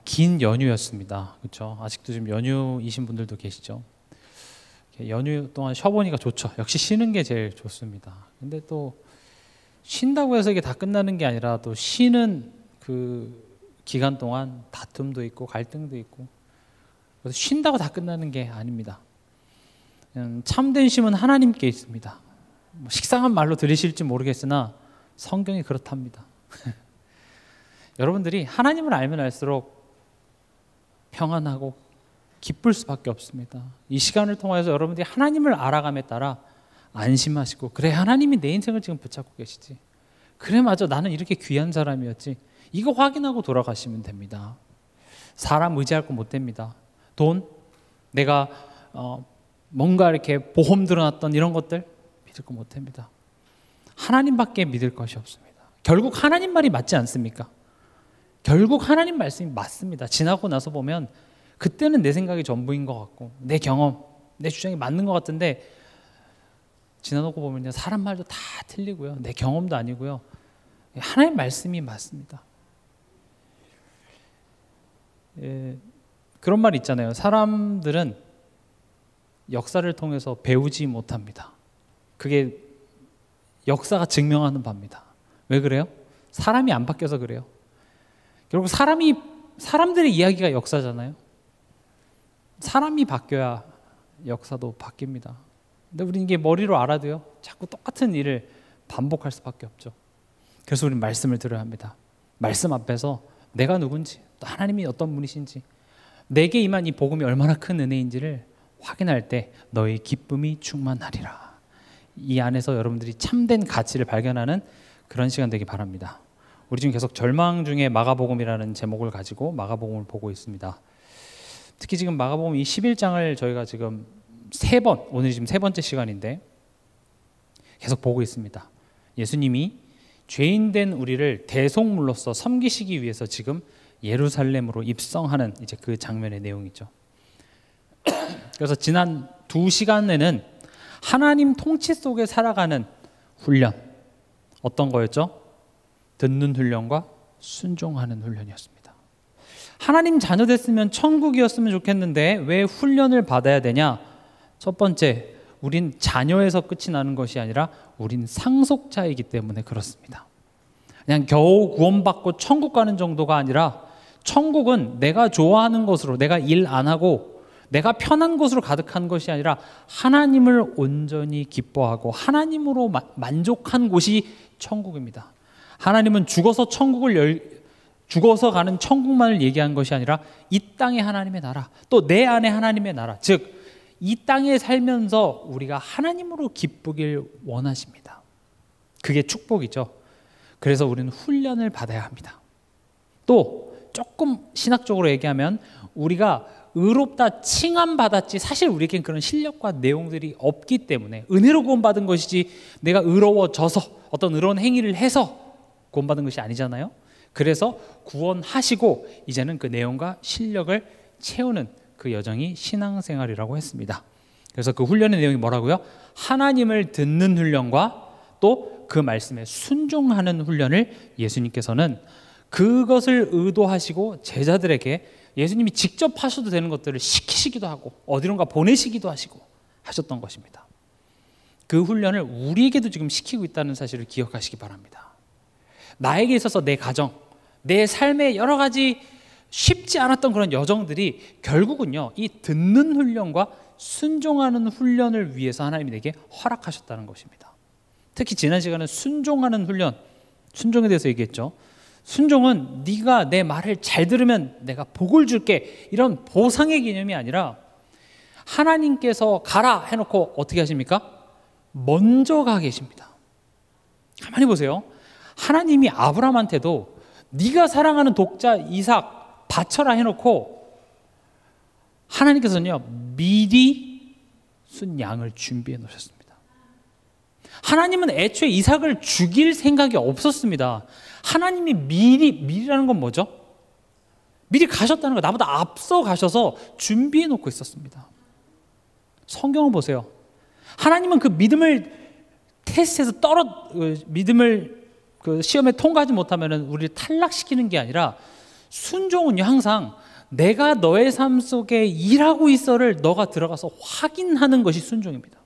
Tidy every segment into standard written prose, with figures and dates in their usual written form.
긴 연휴였습니다. 그렇죠? 아직도 지금 연휴이신 분들도 계시죠? 연휴 동안 쉬어보니까 좋죠. 역시 쉬는 게 제일 좋습니다. 근데 또 쉰다고 해서 이게 다 끝나는 게 아니라 또 쉬는 그 기간 동안 다툼도 있고 갈등도 있고, 그래서 쉰다고 다 끝나는 게 아닙니다. 참된 쉼은 하나님께 있습니다. 식상한 말로 들으실지 모르겠으나 성경이 그렇답니다. 여러분들이 하나님을 알면 알수록 평안하고 기쁠 수밖에 없습니다. 이 시간을 통해서 여러분들이 하나님을 알아감에 따라 안심하시고, 그래 하나님이 내 인생을 지금 붙잡고 계시지, 그래 맞아 나는 이렇게 귀한 사람이었지, 이거 확인하고 돌아가시면 됩니다. 사람 의지할 거 못 됩니다. 돈, 내가 뭔가 이렇게 보험 들어놨던 이런 것들 믿을 거 못 됩니다. 하나님밖에 믿을 것이 없습니다. 결국 하나님 말이 맞지 않습니까? 결국 하나님 말씀이 맞습니다. 지나고 나서 보면 그때는 내 생각이 전부인 것 같고 내 경험, 내 주장이 맞는 것 같은데 지나놓고 보면 사람 말도 다 틀리고요, 내 경험도 아니고요, 하나님 말씀이 맞습니다. 그런 말 있잖아요. 사람들은 역사를 통해서 배우지 못합니다. 그게 역사가 증명하는 바입니다. 왜 그래요? 사람이 안 바뀌어서 그래요. 결국 사람들의 이야기가 역사잖아요. 사람이 바뀌어야 역사도 바뀝니다. 근데 우리는 이게 머리로 알아도요, 자꾸 똑같은 일을 반복할 수밖에 없죠. 그래서 우리는 말씀을 들어야 합니다. 말씀 앞에서 내가 누군지, 또 하나님이 어떤 분이신지, 내게 임한 이 복음이 얼마나 큰 은혜인지를 확인할 때 너의 기쁨이 충만하리라. 이 안에서 여러분들이 참된 가치를 발견하는 그런 시간 되기 바랍니다. 우리 지금 계속 절망 중에 마가복음이라는 제목을 가지고 마가복음을 보고 있습니다. 특히 지금 마가복음 이 11장을 저희가 지금 오늘이 지금 세 번째 시간인데 계속 보고 있습니다. 예수님이 죄인된 우리를 대속물로서 섬기시기 위해서 지금 예루살렘으로 입성하는 이제 그 장면의 내용이죠. 그래서 지난 2시간에는 하나님 통치 속에 살아가는 훈련, 어떤 거였죠? 듣는 훈련과 순종하는 훈련이었습니다. 하나님 자녀 됐으면 천국이었으면 좋겠는데 왜 훈련을 받아야 되냐? 첫 번째, 우린 자녀에서 끝이 나는 것이 아니라 우린 상속자이기 때문에 그렇습니다. 그냥 겨우 구원받고 천국 가는 정도가 아니라 천국은 내가 좋아하는 것으로, 내가 일 안 하고 내가 편한 것으로 가득한 것이 아니라 하나님을 온전히 기뻐하고 하나님으로 만족한 곳이 천국입니다. 하나님은 죽어서 죽어서 가는 천국만을 얘기한 것이 아니라 이 땅에 하나님의 나라, 또 내 안에 하나님의 나라, 즉 이 땅에 살면서 우리가 하나님으로 기쁘길 원하십니다. 그게 축복이죠. 그래서 우리는 훈련을 받아야 합니다. 또 조금 신학적으로 얘기하면 우리가 의롭다 칭함받았지 사실 우리에겐 그런 실력과 내용들이 없기 때문에, 은혜로 구원받은 것이지 내가 의로워져서 어떤 의로운 행위를 해서 구원받은 것이 아니잖아요. 그래서 구원하시고 이제는 그 내용과 실력을 채우는 그 여정이 신앙생활이라고 했습니다. 그래서 그 훈련의 내용이 뭐라고요? 하나님을 듣는 훈련과 또 그 말씀에 순종하는 훈련을 예수님께서는 그것을 의도하시고 제자들에게 예수님이 직접 하셔도 되는 것들을 시키시기도 하고 어디론가 보내시기도 하시고 하셨던 것입니다. 그 훈련을 우리에게도 지금 시키고 있다는 사실을 기억하시기 바랍니다. 나에게 있어서 내 가정, 내 삶의 여러 가지 쉽지 않았던 그런 여정들이 결국은요, 이 듣는 훈련과 순종하는 훈련을 위해서 하나님이 내게 허락하셨다는 것입니다. 특히 지난 시간은 순종하는 훈련, 순종에 대해서 얘기했죠. 순종은 네가 내 말을 잘 들으면 내가 복을 줄게, 이런 보상의 개념이 아니라 하나님께서 가라 해놓고 어떻게 하십니까? 먼저 가 계십니다. 가만히 보세요. 하나님이 아브라함한테도 네가 사랑하는 독자 이삭 바쳐라 해놓고 하나님께서는요, 미리 순 양을 준비해 놓으셨습니다. 하나님은 애초에 이삭을 죽일 생각이 없었습니다. 하나님이 미리라는 건 뭐죠? 미리 가셨다는 거, 나보다 앞서 가셔서 준비해 놓고 있었습니다. 성경을 보세요. 하나님은 그 믿음을 테스트에서 믿음을 그 시험에 통과하지 못하면 우리를 탈락시키는 게 아니라 순종은요, 항상 내가 너의 삶 속에 일하고 있어를 너가 들어가서 확인하는 것이 순종입니다.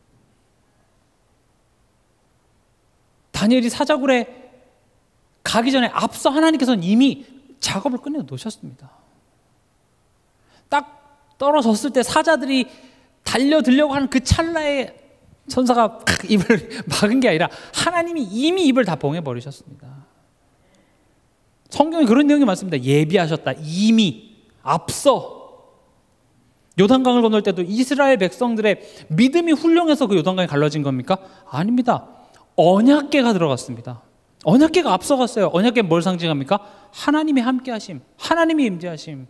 다니엘이 사자굴에 가기 전에 앞서 하나님께서는 이미 작업을 끝내 놓으셨습니다. 딱 떨어졌을 때 사자들이 달려들려고 하는 그 찰나에 천사가 입을 막은 게 아니라 하나님이 이미 입을 다 봉해버리셨습니다. 성경에 그런 내용이 많습니다. 예비하셨다. 이미 앞서. 요단강을 건널 때도 이스라엘 백성들의 믿음이 훌륭해서 그 요단강이 갈라진 겁니까? 아닙니다. 언약궤가 들어갔습니다. 언약궤가 앞서갔어요. 언약궤 뭘 상징합니까? 하나님이 함께 하심, 하나님이 임재하심.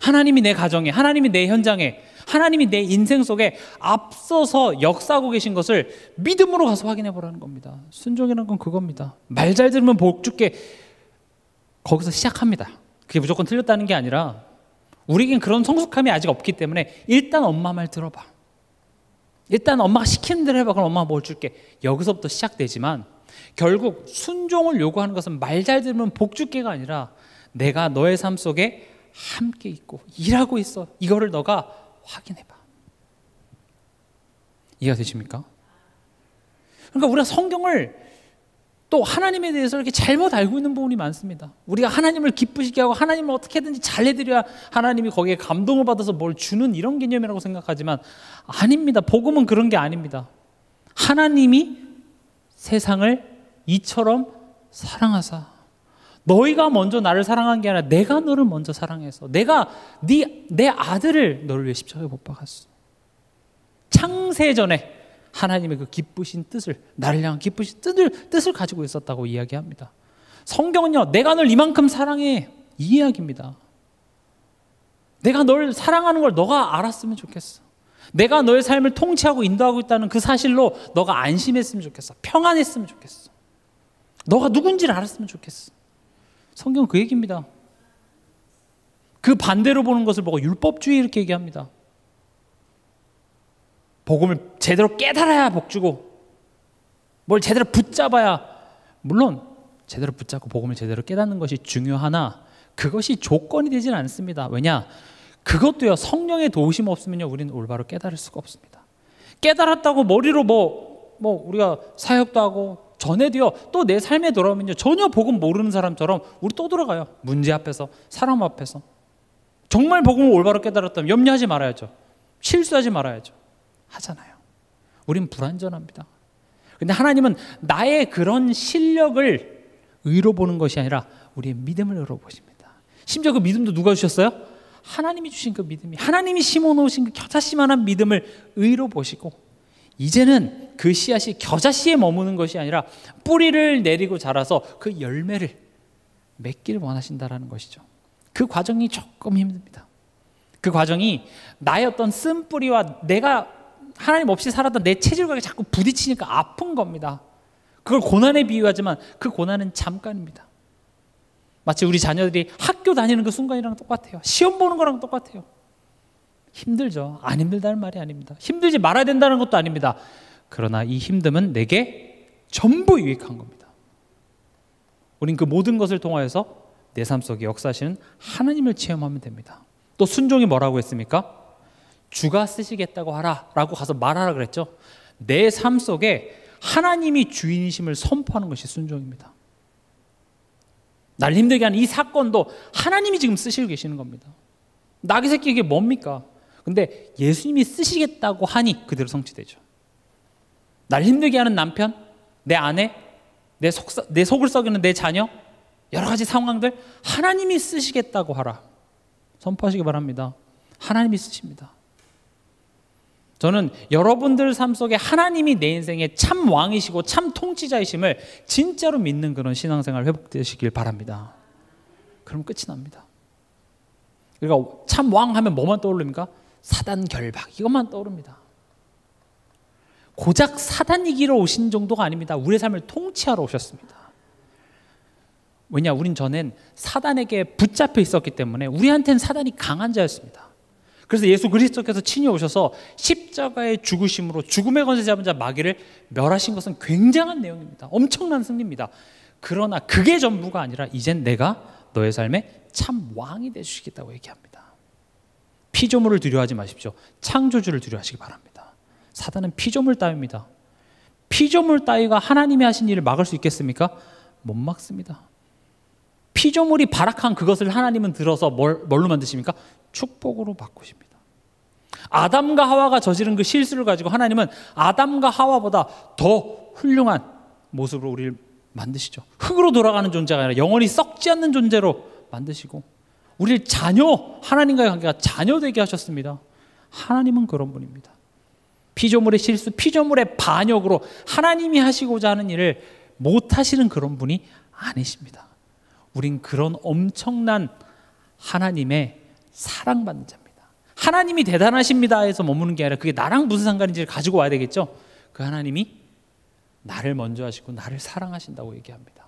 하나님이 내 가정에, 하나님이 내 현장에, 하나님이 내 인생 속에 앞서서 역사하고 계신 것을 믿음으로 가서 확인해 보라는 겁니다. 순종이라는 건 그겁니다. 말 잘 들으면 복 줄게. 거기서 시작합니다. 그게 무조건 틀렸다는 게 아니라 우리에겐 그런 성숙함이 아직 없기 때문에 일단 엄마 말 들어봐. 일단 엄마가 시키는 대로 해봐. 그럼 엄마가 뭘 줄게. 여기서부터 시작되지만 결국 순종을 요구하는 것은 말 잘 들으면 복 줄게가 아니라 내가 너의 삶 속에 함께 있고 일하고 있어. 이거를 너가 확인해봐. 이해가 되십니까? 그러니까 우리가 성경을 또 하나님에 대해서 이렇게 잘못 알고 있는 부분이 많습니다. 우리가 하나님을 기쁘시게 하고 하나님을 어떻게든지 잘 해드려야 하나님이 거기에 감동을 받아서 뭘 주는 이런 개념이라고 생각하지만 아닙니다. 복음은 그런 게 아닙니다. 하나님이 세상을 이처럼 사랑하사 너희가 먼저 나를 사랑한 게 아니라 내가 너를 먼저 사랑해서 내가 내 아들을 너를 위해 십자가에 못 박았어. 창세전에 하나님의 그 기쁘신 뜻을, 나를 향한 기쁘신 뜻을 가지고 있었다고 이야기합니다. 성경은요, 내가 널 이만큼 사랑해, 이 이야기입니다. 내가 널 사랑하는 걸 너가 알았으면 좋겠어. 내가 너의 삶을 통치하고 인도하고 있다는 그 사실로 너가 안심했으면 좋겠어. 평안했으면 좋겠어. 너가 누군지를 알았으면 좋겠어. 성경은 그 얘기입니다. 그 반대로 보는 것을 보고 율법주의 이렇게 얘기합니다. 복음을 제대로 깨달아야 복 주고 뭘 제대로 붙잡아야, 물론 제대로 붙잡고 복음을 제대로 깨닫는 것이 중요하나 그것이 조건이 되지는 않습니다. 왜냐? 그것도요, 성령의 도우심 없으면요 우리는 올바로 깨달을 수가 없습니다. 깨달았다고 머리로 우리가 사역도 하고 전에도요 또 내 삶에 돌아오면요 전혀 복음 모르는 사람처럼 우리 또 돌아가요. 문제 앞에서, 사람 앞에서. 정말 복음을 올바로 깨달았다면 염려하지 말아야죠. 실수하지 말아야죠. 하잖아요. 우린 불완전합니다. 근데 하나님은 나의 그런 실력을 의로 보는 것이 아니라 우리의 믿음을 의로 보십니다. 심지어 그 믿음도 누가 주셨어요? 하나님이 주신 그 믿음이, 하나님이 심어놓으신 그 겨자씨만한 믿음을 의로 보시고 이제는 그 씨앗이 겨자씨에 머무는 것이 아니라 뿌리를 내리고 자라서 그 열매를 맺기를 원하신다라는 것이죠. 그 과정이 조금 힘듭니다. 그 과정이 나의 어떤 쓴뿌리와 내가 하나님 없이 살았던 내 체질과 자꾸 부딪히니까 아픈 겁니다. 그걸 고난에 비유하지만 그 고난은 잠깐입니다. 마치 우리 자녀들이 학교 다니는 그 순간이랑 똑같아요. 시험 보는 거랑 똑같아요. 힘들죠. 안 힘들다는 말이 아닙니다. 힘들지 말아야 된다는 것도 아닙니다. 그러나 이 힘듦은 내게 전부 유익한 겁니다. 우린 그 모든 것을 통하여서 내 삶 속에 역사하시는 하나님을 체험하면 됩니다. 또 순종이 뭐라고 했습니까? 주가 쓰시겠다고 하라 라고 가서 말하라 그랬죠. 내 삶 속에 하나님이 주인이심을 선포하는 것이 순종입니다. 날 힘들게 하는 이 사건도 하나님이 지금 쓰시고 계시는 겁니다. 나귀 새끼 이게 뭡니까? 근데 예수님이 쓰시겠다고 하니 그대로 성취되죠. 날 힘들게 하는 남편, 내 아내, 내 속을 썩이는 내 자녀, 여러 가지 상황들 하나님이 쓰시겠다고 하라. 선포하시기 바랍니다. 하나님이 쓰십니다. 저는 여러분들 삶 속에 하나님이 내 인생의 참 왕이시고 참 통치자이심을 진짜로 믿는 그런 신앙생활 회복되시길 바랍니다. 그럼 끝이 납니다. 그러니까 참 왕 하면 뭐만 떠오릅니까? 사단 결박 이것만 떠오릅니다. 고작 사단 이기러 오신 정도가 아닙니다. 우리의 삶을 통치하러 오셨습니다. 왜냐? 우린 전엔 사단에게 붙잡혀 있었기 때문에 우리한테는 사단이 강한 자였습니다. 그래서 예수 그리스도께서 친히 오셔서 십자가의 죽으심으로 죽음의 권세 잡은 자 마귀를 멸하신 것은 굉장한 내용입니다. 엄청난 승리입니다. 그러나 그게 전부가 아니라 이젠 내가 너의 삶에 참 왕이 되주시겠다고 얘기합니다. 피조물을 두려워하지 마십시오. 창조주를 두려워하시기 바랍니다. 사단은 피조물 따위입니다. 피조물 따위가 하나님이 하신 일을 막을 수 있겠습니까? 못 막습니다. 피조물이 발악한 그것을 하나님은 들어서 뭘로 만드십니까? 축복으로 바꾸십니다. 아담과 하와가 저지른 그 실수를 가지고 하나님은 아담과 하와보다 더 훌륭한 모습으로 우리를 만드시죠. 흙으로 돌아가는 존재가 아니라 영원히 썩지 않는 존재로 만드시고 우리를 자녀, 하나님과의 관계가 자녀 되게 하셨습니다. 하나님은 그런 분입니다. 피조물의 실수, 피조물의 반역으로 하나님이 하시고자 하는 일을 못 하시는 그런 분이 아니십니다. 우린 그런 엄청난 하나님의 사랑받는 자입니다. 하나님이 대단하십니다 해서 머무는 게 아니라 그게 나랑 무슨 상관인지를 가지고 와야 되겠죠. 그 하나님이 나를 먼저 하시고 나를 사랑하신다고 얘기합니다.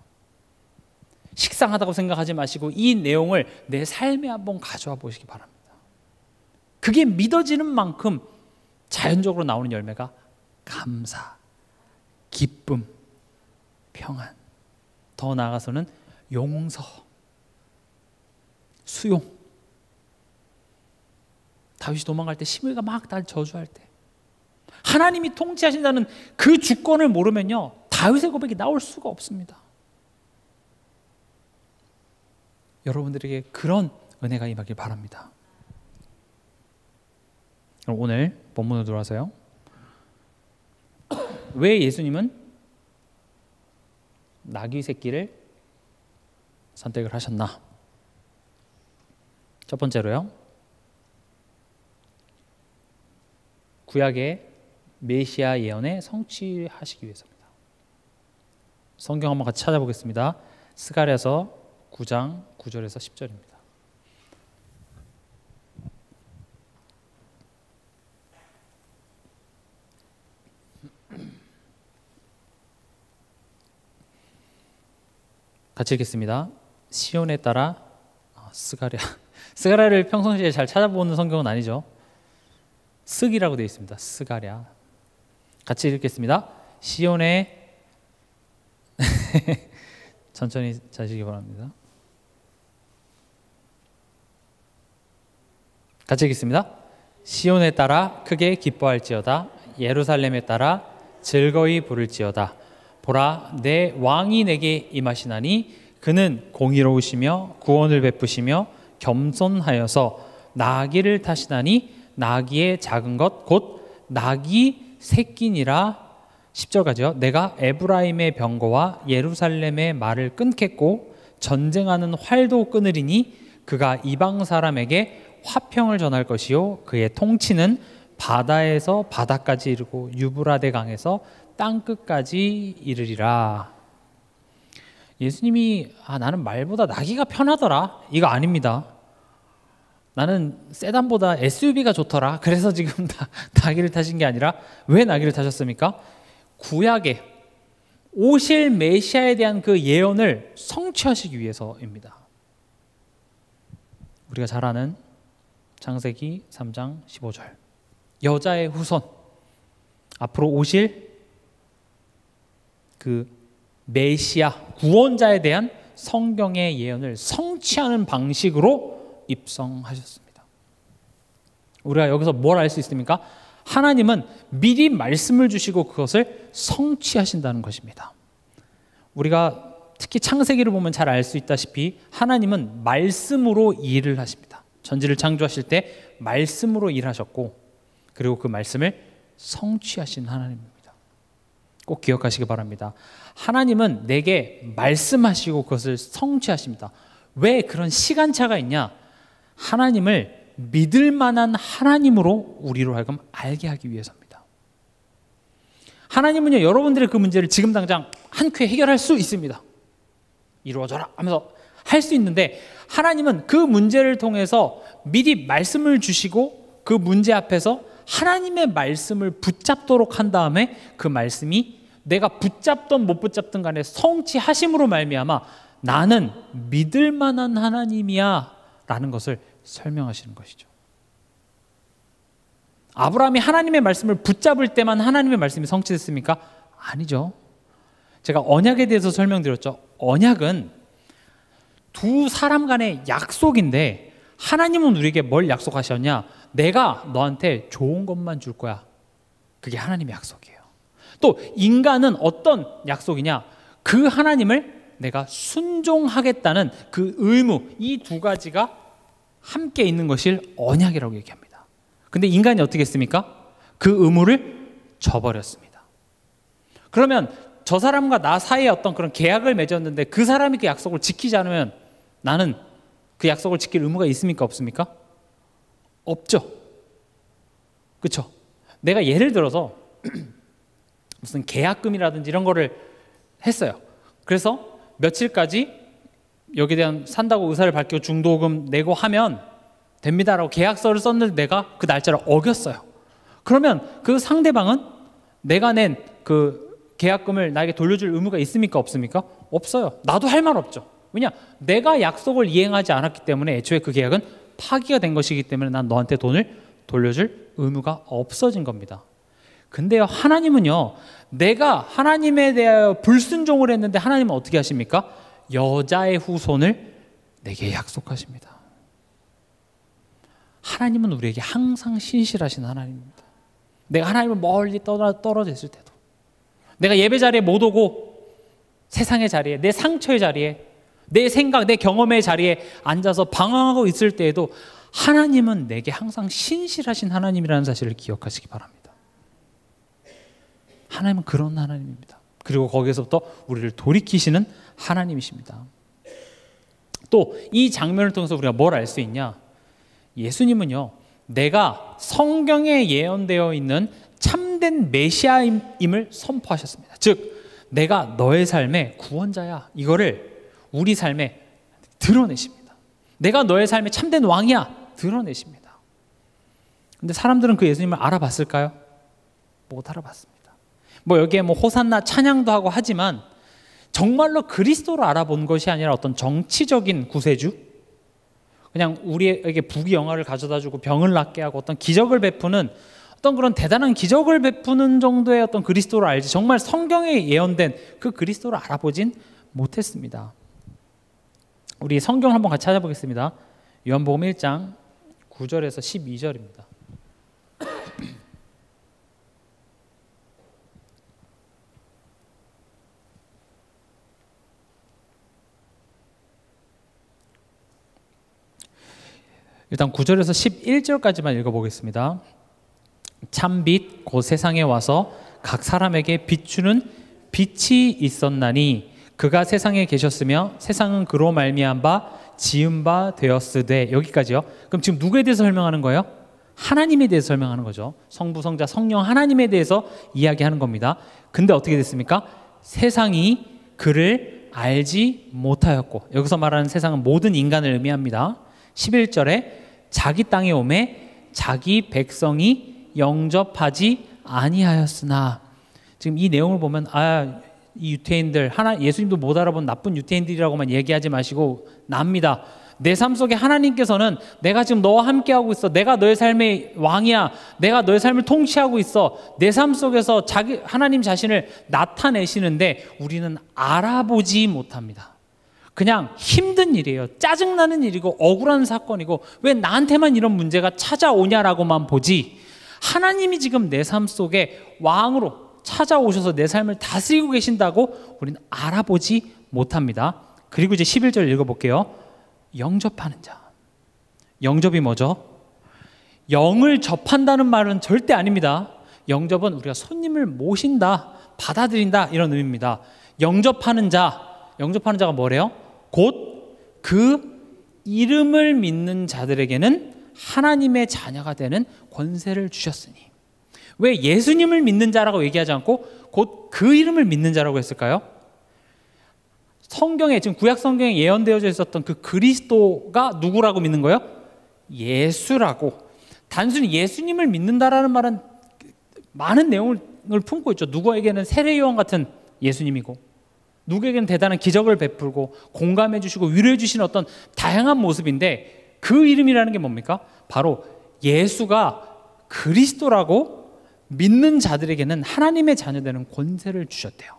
식상하다고 생각하지 마시고 이 내용을 내 삶에 한번 가져와 보시기 바랍니다. 그게 믿어지는 만큼 자연적으로 나오는 열매가 감사, 기쁨, 평안, 더 나아가서는 용서, 수용. 다윗이 도망갈 때 시므이가 막 날 저주할 때 하나님이 통치하신다는 그 주권을 모르면요 다윗의 고백이 나올 수가 없습니다. 여러분들에게 그런 은혜가 임하길 바랍니다. 그럼 오늘 본문으로 들어와서요. 왜 예수님은 나귀 새끼를 선택을 하셨나? 첫 번째로요. 구약의 메시아 예언에 성취하시기 위해서입니다. 성경 한번 같이 찾아보겠습니다. 스가랴서 9장 9절에서 10절입니다. 같이 읽겠습니다. 시온에 따라 스가랴를 평상시에 잘 찾아보는 성경은 아니죠. 스기라고 되어 있습니다. 스가랴. 같이 읽겠습니다. 시온에 천천히 자시기 바랍니다. 같이 읽겠습니다. 시온에 따라 크게 기뻐할지어다. 예루살렘에 따라 즐거이 부를지어다. 보라, 내 왕이 내게 임하시나니 그는 공의로우시며 구원을 베푸시며 겸손하여서 나귀를 타시나니 나귀의 작은 것 곧 나귀 새끼니라. 10절까지요. 내가 에브라임의 병거와 예루살렘의 말을 끊겠고 전쟁하는 활도 끊으리니 그가 이방 사람에게 화평을 전할 것이요 그의 통치는 바다에서 바다까지 이르고 유브라데 강에서 땅끝까지 이르리라. 예수님이 나는 말보다 나귀가 편하더라 이거 아닙니다. 나는 세단보다 SUV가 좋더라 그래서 지금 나귀를 타신 게 아니라 왜 나귀를 타셨습니까? 구약에 오실 메시아에 대한 그 예언을 성취하시기 위해서입니다. 우리가 잘 아는 창세기 3장 15절 여자의 후손 앞으로 오실 그 메시아 구원자에 대한 성경의 예언을 성취하는 방식으로 입성하셨습니다. 우리가 여기서 뭘 알 수 있습니까? 하나님은 미리 말씀을 주시고 그것을 성취하신다는 것입니다. 우리가 특히 창세기를 보면 잘 알 수 있다시피 하나님은 말씀으로 일을 하십니다. 전지를 창조하실 때 말씀으로 일하셨고 그리고 그 말씀을 성취하신 하나님입니다. 꼭 기억하시기 바랍니다. 하나님은 내게 말씀하시고 그것을 성취하십니다. 왜 그런 시간차가 있냐? 하나님을 믿을 만한 하나님으로 우리로 하여금 알게 하기 위해서입니다. 하나님은요 여러분들의 그 문제를 지금 당장 한 큐에 해결할 수 있습니다. 이루어져라 하면서 할 수 있는데 하나님은 그 문제를 통해서 미리 말씀을 주시고 그 문제 앞에서 하나님의 말씀을 붙잡도록 한 다음에 그 말씀이 내가 붙잡든 못 붙잡든 간에 성취하심으로 말미암아 나는 믿을 만한 하나님이야 라는 것을 설명하시는 것이죠. 아브라함이 하나님의 말씀을 붙잡을 때만 하나님의 말씀이 성취됐습니까? 아니죠. 제가 언약에 대해서 설명드렸죠. 언약은 두 사람 간의 약속인데 하나님은 우리에게 뭘 약속하셨냐? 내가 너한테 좋은 것만 줄 거야. 그게 하나님의 약속이에요. 또 인간은 어떤 약속이냐? 그 하나님을 내가 순종하겠다는 그 의무, 이 두 가지가 함께 있는 것을 언약이라고 얘기합니다. 근데 인간이 어떻게 했습니까? 그 의무를 저버렸습니다. 그러면 저 사람과 나 사이에 어떤 그런 계약을 맺었는데 그 사람이 그 약속을 지키지 않으면 나는 그 약속을 지킬 의무가 있습니까? 없습니까? 없죠. 그렇죠? 내가 예를 들어서 무슨 계약금이라든지 이런 거를 했어요. 그래서 며칠까지 여기에 대한 산다고 의사를 밝히고 중도금 내고 하면 됩니다라고 계약서를 썼는데 내가 그 날짜를 어겼어요. 그러면 그 상대방은 내가 낸 그 계약금을 나에게 돌려줄 의무가 있습니까? 없습니까? 없어요. 나도 할 말 없죠. 왜냐? 내가 약속을 이행하지 않았기 때문에 애초에 그 계약은 파기가 된 것이기 때문에 난 너한테 돈을 돌려줄 의무가 없어진 겁니다. 근데요, 하나님은요, 내가 하나님에 대하여 불순종을 했는데 하나님은 어떻게 하십니까? 여자의 후손을 내게 약속하십니다. 하나님은 우리에게 항상 신실하신 하나님입니다. 내가 하나님을 멀리 떨어져 있을 때도, 내가 예배 자리에 못 오고 세상의 자리에, 내 상처의 자리에, 내 생각, 내 경험의 자리에 앉아서 방황하고 있을 때에도 하나님은 내게 항상 신실하신 하나님이라는 사실을 기억하시기 바랍니다. 하나님은 그런 하나님입니다. 그리고 거기에서부터 우리를 돌이키시는 하나님이십니다. 또 이 장면을 통해서 우리가 뭘 알 수 있냐? 예수님은요, 내가 성경에 예언되어 있는 참된 메시아임을 선포하셨습니다. 즉, 내가 너의 삶의 구원자야. 이거를 우리 삶에 드러내십니다. 내가 너의 삶의 참된 왕이야. 드러내십니다. 근데 사람들은 그 예수님을 알아봤을까요? 못 알아봤습니다. 뭐 여기에 뭐 호산나 찬양도 하고 하지만 정말로 그리스도를 알아본 것이 아니라 어떤 정치적인 구세주, 그냥 우리에게 부귀영화를 가져다주고 병을 낫게 하고 어떤 기적을 베푸는, 어떤 그런 대단한 기적을 베푸는 정도의 어떤 그리스도를 알지 정말 성경에 예언된 그 그리스도를 알아보진 못했습니다. 우리 성경 한번 같이 찾아보겠습니다. 요한복음 1장 9절에서 12절입니다. 일단 9절에서 11절까지만 읽어보겠습니다. 참빛 곧 세상에 와서 각 사람에게 비추는 빛이 있었나니 그가 세상에 계셨으며 세상은 그로 말미암아 바 지은 바 되었으되. 여기까지요. 그럼 지금 누구에 대해서 설명하는 거예요? 하나님에 대해서 설명하는 거죠. 성부, 성자, 성령 하나님에 대해서 이야기하는 겁니다. 근데 어떻게 됐습니까? 세상이 그를 알지 못하였고, 여기서 말하는 세상은 모든 인간을 의미합니다. 11절에 자기 땅에 오매 자기 백성이 영접하지 아니하였으나. 지금 이 내용을 보면 이 유태인들, 예수님도 못 알아본 나쁜 유태인들이라고만 얘기하지 마시고 납니다. 내 삶 속에 하나님께서는 내가 지금 너와 함께하고 있어, 내가 너의 삶의 왕이야, 내가 너의 삶을 통치하고 있어, 내 삶 속에서 하나님 자신을 나타내시는데 우리는 알아보지 못합니다. 그냥 힘든 일이에요. 짜증나는 일이고 억울한 사건이고 왜 나한테만 이런 문제가 찾아오냐라고만 보지, 하나님이 지금 내 삶 속에 왕으로 찾아오셔서 내 삶을 다스리고 계신다고 우리는 알아보지 못합니다. 그리고 이제 11절 읽어볼게요. 영접하는 자. 영접이 뭐죠? 영을 접한다는 말은 절대 아닙니다. 영접은 우리가 손님을 모신다, 받아들인다, 이런 의미입니다. 영접하는 자가 뭐래요? 곧 그 이름을 믿는 자들에게는 하나님의 자녀가 되는 권세를 주셨으니. 왜 예수님을 믿는 자라고 얘기하지 않고 곧 그 이름을 믿는 자라고 했을까요? 성경에, 지금 구약 성경에 예언되어져 있었던 그 그리스도가 누구라고 믿는 거예요? 예수라고. 단순히 예수님을 믿는다라는 말은 많은 내용을 품고 있죠. 누구에게는 세례 요한 같은 예수님이고, 누구에게는 대단한 기적을 베풀고 공감해 주시고 위로해 주시는 어떤 다양한 모습인데, 그 이름이라는 게 뭡니까? 바로 예수가 그리스도라고 믿는 자들에게는 하나님의 자녀되는 권세를 주셨대요.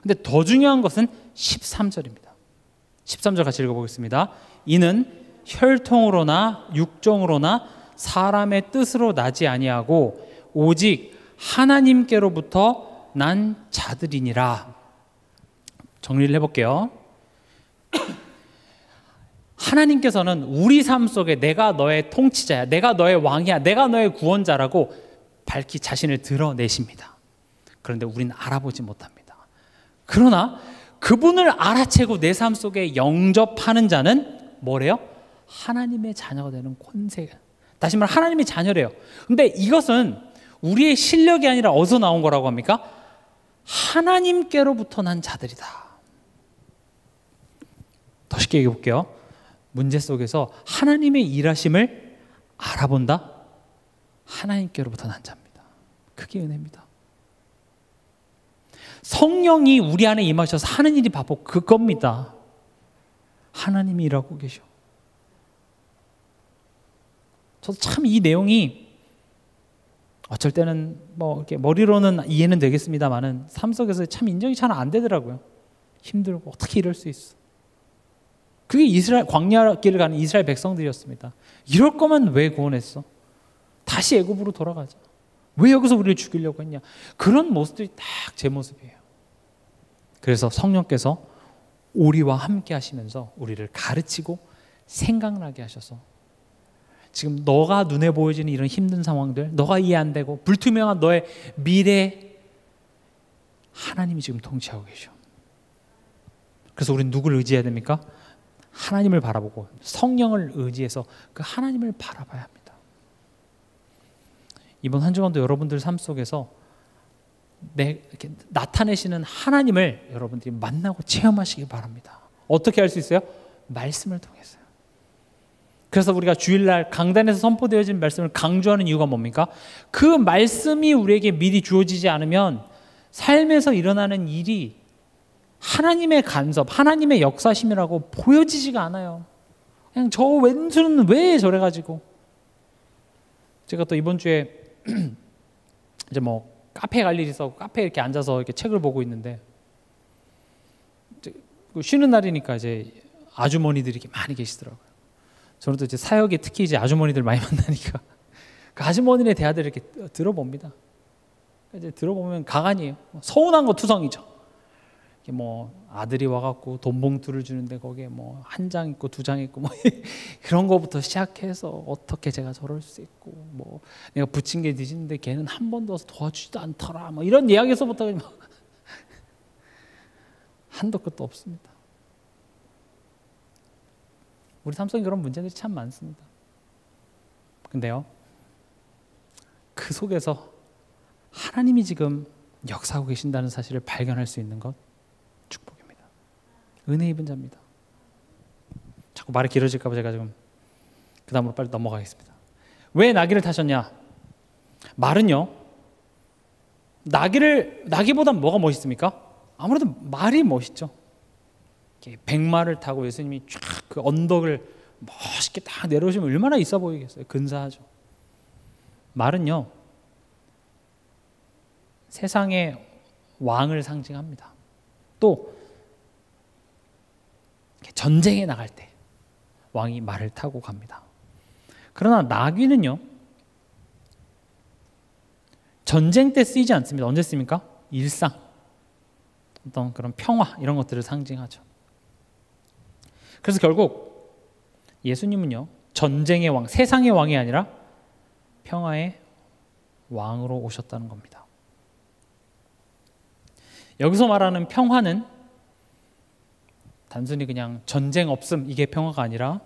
근데 더 중요한 것은 13절입니다. 13절 같이 읽어보겠습니다. 이는 혈통으로나 육정으로나 사람의 뜻으로 나지 아니하고 오직 하나님께로부터 난 자들이니라. 정리를 해볼게요. 하나님께서는 우리 삶 속에 내가 너의 통치자야, 내가 너의 왕이야, 내가 너의 구원자라고 밝히 자신을 드러내십니다. 그런데 우리는 알아보지 못합니다. 그러나 그분을 알아채고 내 삶 속에 영접하는 자는 뭐래요? 하나님의 자녀가 되는 권세. 다시 말해 하나님의 자녀래요. 근데 이것은 우리의 실력이 아니라 어디서 나온 거라고 합니까? 하나님께로부터 난 자들이다. 더 쉽게 얘기해 볼게요. 문제 속에서 하나님의 일하심을 알아본다? 하나님께로부터 난 자입니다. 그게 은혜입니다. 성령이 우리 안에 임하셔서 하는 일이 바로 그겁니다. 하나님이 일하고 계셔. 저도 참 이 내용이 어쩔 때는 뭐 이렇게 머리로는 이해는 되겠습니다만은 삶 속에서 참 인정이 잘 안 되더라고요. 힘들고 어떻게 이럴 수 있어. 그게 이스라엘 광야길을 가는 이스라엘 백성들이었습니다. 이럴 거면 왜 구원했어? 다시 애굽으로 돌아가자. 왜 여기서 우리를 죽이려고 했냐? 그런 모습들이 딱 제 모습이에요. 그래서 성령께서 우리와 함께 하시면서 우리를 가르치고 생각나게 하셔서 지금 너가 눈에 보여지는 이런 힘든 상황들, 너가 이해 안 되고 불투명한 너의 미래, 하나님이 지금 통치하고 계셔. 그래서 우리는 누구를 의지해야 됩니까? 하나님을 바라보고 성령을 의지해서 그 하나님을 바라봐야 합니다. 이번 한 주간도 여러분들 삶 속에서 이렇게 나타내시는 하나님을 여러분들이 만나고 체험하시기 바랍니다. 어떻게 할 수 있어요? 말씀을 통해서요. 그래서 우리가 주일날 강단에서 선포되어진 말씀을 강조하는 이유가 뭡니까? 그 말씀이 우리에게 미리 주어지지 않으면 삶에서 일어나는 일이 하나님의 간섭, 하나님의 역사심이라고 보여지지가 않아요. 그냥 저 왼수는 왜 저래가지고. 제가 또 이번 주에 이제 뭐 카페에 갈 일이 있어 카페에 이렇게 앉아서 이렇게 책을 보고 있는데 쉬는 날이니까 이제 아주머니들이 이렇게 많이 계시더라고요. 저는 또 이제 사역에 특히 이제 아주머니들 많이 만나니까 그 아주머니의 대화들을 이렇게 들어봅니다. 이제 들어보면 가관이에요. 서운한 거 투성이죠. 뭐 아들이 와갖고 돈 봉투를 주는데 거기에 뭐 한 장 있고 두 장 있고 뭐 그런 거부터 시작해서 어떻게 제가 저럴 수 있고 뭐 내가 부친 게 늦었는데 걔는 한 번도 와서 도와주지도 않더라 뭐 이런 이야기에서부터 한도 끝도 없습니다. 우리 삶 속에 그런 문제들이 참 많습니다. 근데요, 그 속에서 하나님이 지금 역사하고 계신다는 사실을 발견할 수 있는 것 축복입니다. 은혜 입은 자입니다. 자꾸 말이 길어질까 봐 제가 지금 그 다음으로 빨리 넘어가겠습니다. 왜 나귀를 타셨냐? 말은요, 나귀보다 뭐가 멋있습니까? 아무래도 말이 멋있죠. 백마를 타고 예수님이 쫙 그 언덕을 멋있게 딱 내려오시면 얼마나 있어 보이겠어요. 근사하죠. 말은요, 세상의 왕을 상징합니다. 또 전쟁에 나갈 때 왕이 말을 타고 갑니다. 그러나 나귀는요, 전쟁 때 쓰이지 않습니다. 언제 씁니까? 일상, 어떤 그런 평화 이런 것들을 상징하죠. 그래서 결국 예수님은요, 전쟁의 왕, 세상의 왕이 아니라 평화의 왕으로 오셨다는 겁니다. 여기서 말하는 평화는 단순히 그냥 전쟁 없음 이게 평화가 아니라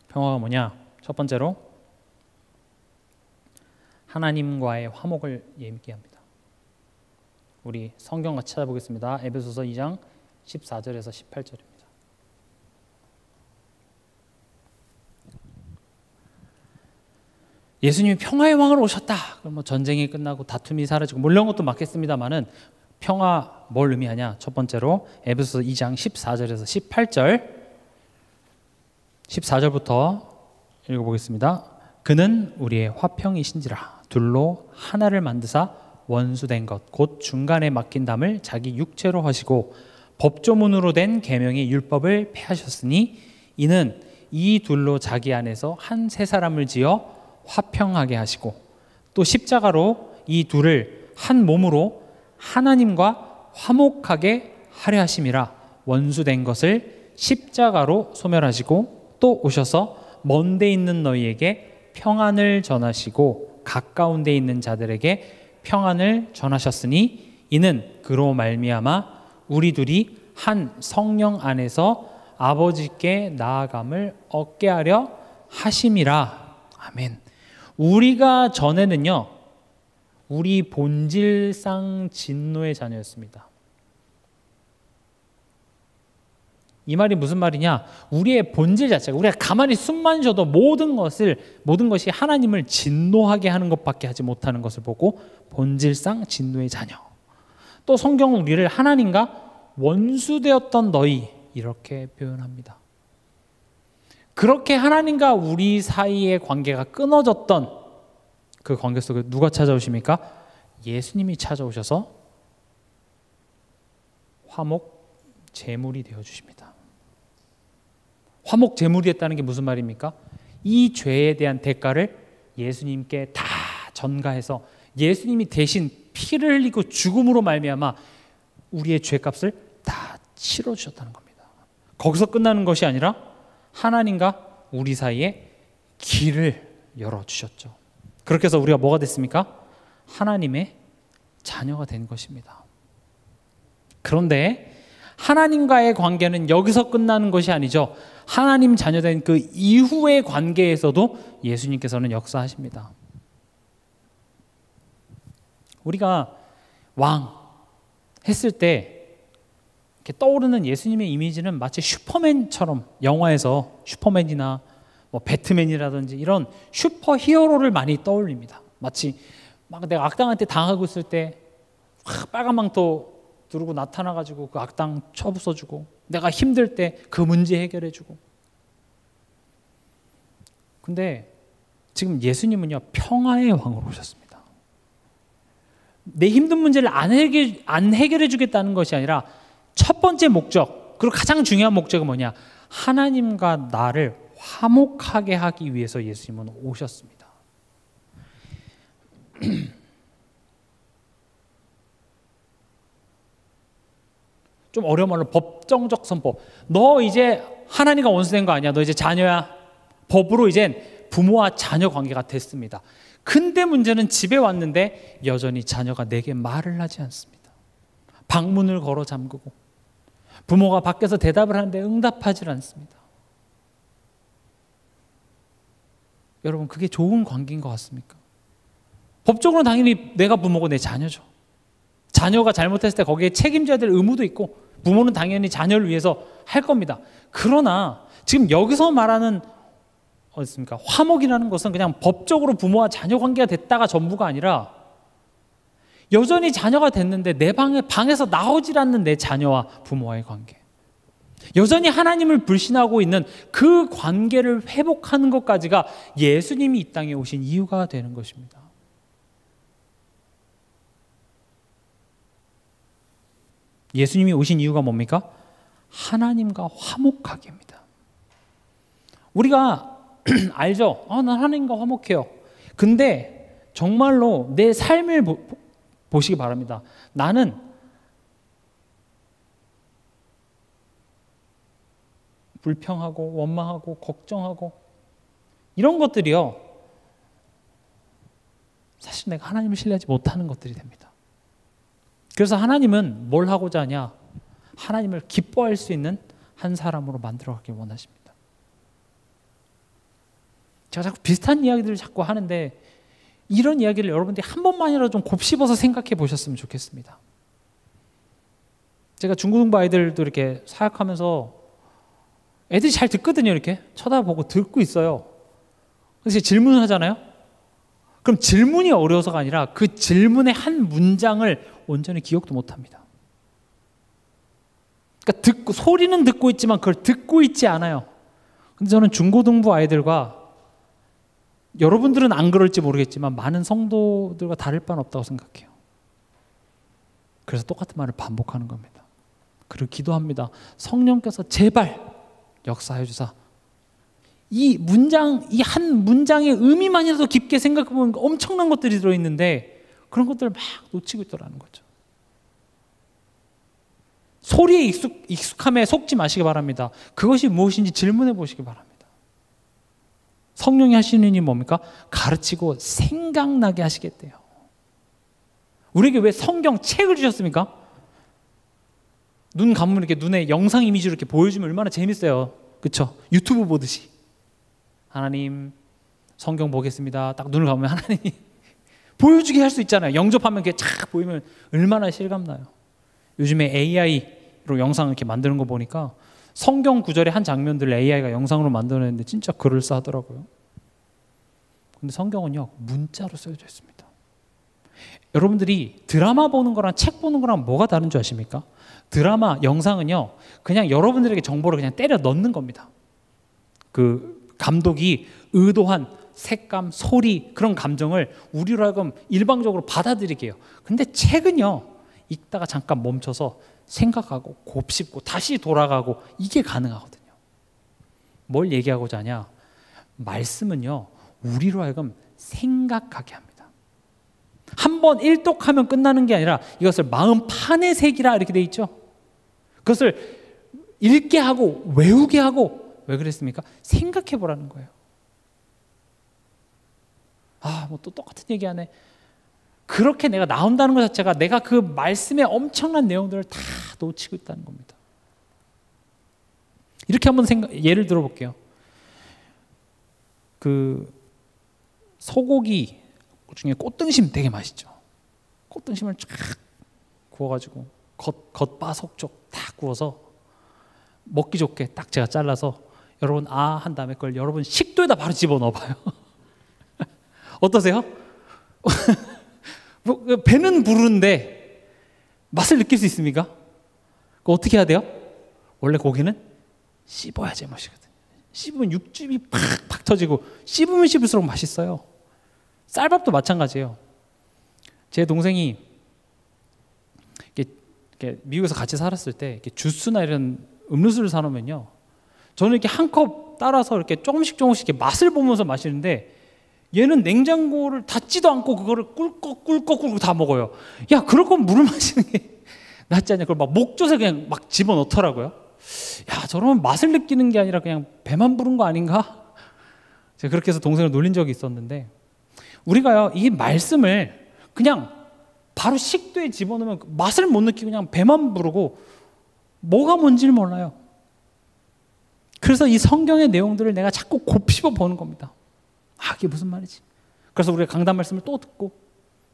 평화가 뭐냐? 첫 번째로 하나님과의 화목을 예밌게 합니다. 우리 성경 같이 찾아보겠습니다. 에베소서 2장 14절에서 18절입니다. 예수님이 평화의 왕으로 오셨다. 그럼 뭐 전쟁이 끝나고 다툼이 사라지고 물론 것도 맞겠습니다만은 평화 뭘 의미하냐? 첫 번째로 에베소서 2장 14절에서 18절 14절부터 읽어보겠습니다. 그는 우리의 화평이신지라 둘로 하나를 만드사 원수된 것 곧 중간에 막힌 담을 자기 육체로 하시고 법조문으로 된 계명의 율법을 폐하셨으니 이는 이 둘로 자기 안에서 한 세 사람을 지어 화평하게 하시고 또 십자가로 이 둘을 한 몸으로 하나님과 화목하게 하려 하심이라. 원수된 것을 십자가로 소멸하시고 또 오셔서 먼 데 있는 너희에게 평안을 전하시고 가까운 데 있는 자들에게 평안을 전하셨으니 이는 그로 말미암아 우리 둘이 한 성령 안에서 아버지께 나아감을 얻게 하려 하심이라. 아멘. 우리가 전에는요, 우리 본질상 진노의 자녀였습니다. 이 말이 무슨 말이냐? 우리의 본질 자체가, 우리가 가만히 숨만 쉬어도 모든 것이 하나님을 진노하게 하는 것밖에 하지 못하는 것을 보고 본질상 진노의 자녀. 또 성경은 우리를 하나님과 원수되었던 너희 이렇게 표현합니다. 그렇게 하나님과 우리 사이의 관계가 끊어졌던 그 관계 속에 누가 찾아오십니까? 예수님이 찾아오셔서 화목 제물이 되어주십니다. 화목 제물이 됐다는 게 무슨 말입니까? 이 죄에 대한 대가를 예수님께 다 전가해서 예수님이 대신 피를 흘리고 죽음으로 말미암아 우리의 죄값을 다 치러주셨다는 겁니다. 거기서 끝나는 것이 아니라 하나님과 우리 사이에 길을 열어주셨죠. 그렇게 해서 우리가 뭐가 됐습니까? 하나님의 자녀가 된 것입니다. 그런데 하나님과의 관계는 여기서 끝나는 것이 아니죠. 하나님 자녀된 그 이후의 관계에서도 예수님께서는 역사하십니다. 우리가 왕 했을 때 이렇게 떠오르는 예수님의 이미지는 마치 슈퍼맨처럼, 영화에서 슈퍼맨이나 뭐 배트맨이라든지 이런 슈퍼 히어로를 많이 떠올립니다. 마치 막 내가 악당한테 당하고 있을 때 빨간 망토 두르고 나타나가지고 그 악당 쳐부숴주고, 내가 힘들 때 그 문제 해결해주고. 근데 지금 예수님은요, 평화의 왕으로 오셨습니다. 내 힘든 문제를 안 해결해 주겠다는 것이 아니라 첫 번째 목적, 그리고 가장 중요한 목적은 뭐냐? 하나님과 나를 화목하게 하기 위해서 예수님은 오셨습니다. 좀 어려운 말로 법정적 선포. 너 이제 하나님과 원수된 거 아니야. 너 이제 자녀야. 법으로 이젠 부모와 자녀 관계가 됐습니다. 근데 문제는 집에 왔는데 여전히 자녀가 내게 말을 하지 않습니다. 방문을 걸어 잠그고 부모가 밖에서 대답을 하는데 응답하지 않습니다. 여러분, 그게 좋은 관계인 것 같습니까? 법적으로는 당연히 내가 부모고 내 자녀죠. 자녀가 잘못했을 때 거기에 책임져야 될 의무도 있고 부모는 당연히 자녀를 위해서 할 겁니다. 그러나 지금 여기서 말하는 어떻습니까? 화목이라는 것은 그냥 법적으로 부모와 자녀 관계가 됐다가 전부가 아니라 여전히 자녀가 됐는데 내 방에서 나오질 않는 내 자녀와 부모와의 관계, 여전히 하나님을 불신하고 있는 그 관계를 회복하는 것까지가 예수님이 이 땅에 오신 이유가 되는 것입니다. 예수님이 오신 이유가 뭡니까? 하나님과 화목하게 합니다. 우리가 알죠? 난 하나님과 화목해요. 근데 정말로 내 삶을 보시기 바랍니다. 나는 불평하고 원망하고 걱정하고 이런 것들이요, 사실 내가 하나님을 신뢰하지 못하는 것들이 됩니다. 그래서 하나님은 뭘 하고자 하냐? 하나님을 기뻐할 수 있는 한 사람으로 만들어가길 원하십니다. 제가 자꾸 비슷한 이야기들을 자꾸 하는데 이런 이야기를 여러분들이 한 번만이라도 좀 곱씹어서 생각해 보셨으면 좋겠습니다. 제가 중고등부 아이들도 이렇게 사역하면서 애들이 잘 듣거든요. 이렇게 쳐다보고 듣고 있어요. 그래서 질문을 하잖아요. 그럼 질문이 어려워서가 아니라 그 질문의 한 문장을 온전히 기억도 못합니다. 그러니까 소리는 듣고 있지만 그걸 듣고 있지 않아요. 근데 저는 중고등부 아이들과, 여러분들은 안 그럴지 모르겠지만 많은 성도들과 다를 바는 없다고 생각해요. 그래서 똑같은 말을 반복하는 겁니다. 그리고 기도합니다. 성령께서 제발 역사해 주사. 이 한 문장의 의미만이라도 깊게 생각해 보면 엄청난 것들이 들어있는데 그런 것들을 막 놓치고 있더라는 거죠. 소리에 익숙함에 속지 마시기 바랍니다. 그것이 무엇인지 질문해 보시기 바랍니다. 성령이 하시는 일이 뭡니까? 가르치고 생각나게 하시겠대요. 우리에게 왜 성경 책을 주셨습니까? 눈 감으면 이렇게 눈에 영상 이미지로 이렇게 보여주면 얼마나 재밌어요. 그렇죠? 유튜브 보듯이. 하나님 성경 보겠습니다. 딱 눈을 감으면 하나님이 보여주게 할 수 있잖아요. 영접하면 이렇게 착 보이면 얼마나 실감나요. 요즘에 AI로 영상을 이렇게 만드는 거 보니까 성경 구절의 한 장면들을 AI가 영상으로 만들어냈는데 진짜 그럴싸하더라고요. 근데 성경은요 문자로 쓰여져 있습니다. 여러분들이 드라마 보는 거랑 책 보는 거랑 뭐가 다른 줄 아십니까? 드라마, 영상은요 그냥 여러분들에게 정보를 그냥 때려 넣는 겁니다. 그 감독이 의도한 색감, 소리 그런 감정을 우리로 하여금 일방적으로 받아들이게 해요. 근데 책은요 읽다가 잠깐 멈춰서 생각하고 곱씹고 다시 돌아가고 이게 가능하거든요. 뭘 얘기하고자 하냐? 말씀은요 우리로 하여금 생각하게 합니다. 한번 일독하면 끝나는 게 아니라 이것을 마음판에 새기라 이렇게 돼 있죠. 그것을 읽게 하고 외우게 하고 왜 그랬습니까? 생각해 보라는 거예요. 뭐 또 똑같은 얘기하네. 그렇게 내가 나온다는 것 자체가 내가 그 말씀의 엄청난 내용들을 다 놓치고 있다는 겁니다. 이렇게 한번 예를 들어볼게요. 그 소고기 중에 꽃등심 되게 맛있죠. 꽃등심을 쫙 구워가지고 겉바속촉 다 구워서 먹기 좋게 딱 제가 잘라서 여러분 한 다음에 그걸 여러분 식도에다 바로 집어넣어봐요. 어떠세요? 배는 부르는데 맛을 느낄 수 있습니까? 어떻게 해야 돼요? 원래 고기는 씹어야 제맛이거든요. 씹으면 육즙이 팍팍 터지고 씹으면 씹을수록 맛있어요. 쌀밥도 마찬가지예요. 제 동생이 이렇게 미국에서 같이 살았을 때 이렇게 주스나 이런 음료수를 사놓으면요, 저는 이렇게 한 컵 따라서 이렇게 조금씩 이렇게 맛을 보면서 마시는데 얘는 냉장고를 닫지도 않고 그거를 꿀꺽 다 먹어요. 야, 그럴 거면 물을 마시는 게 낫지 않냐. 그걸 막 목젖에 그냥 막 집어넣더라고요. 야, 저러면 맛을 느끼는 게 아니라 그냥 배만 부른 거 아닌가? 제가 그렇게 해서 동생을 놀린 적이 있었는데, 우리가요 이 말씀을 그냥 바로 식도에 집어넣으면 맛을 못 느끼고 그냥 배만 부르고 뭐가 뭔지를 몰라요. 그래서 이 성경의 내용들을 내가 자꾸 곱씹어 보는 겁니다. 이게 무슨 말이지? 그래서 우리가 강단 말씀을 또 듣고,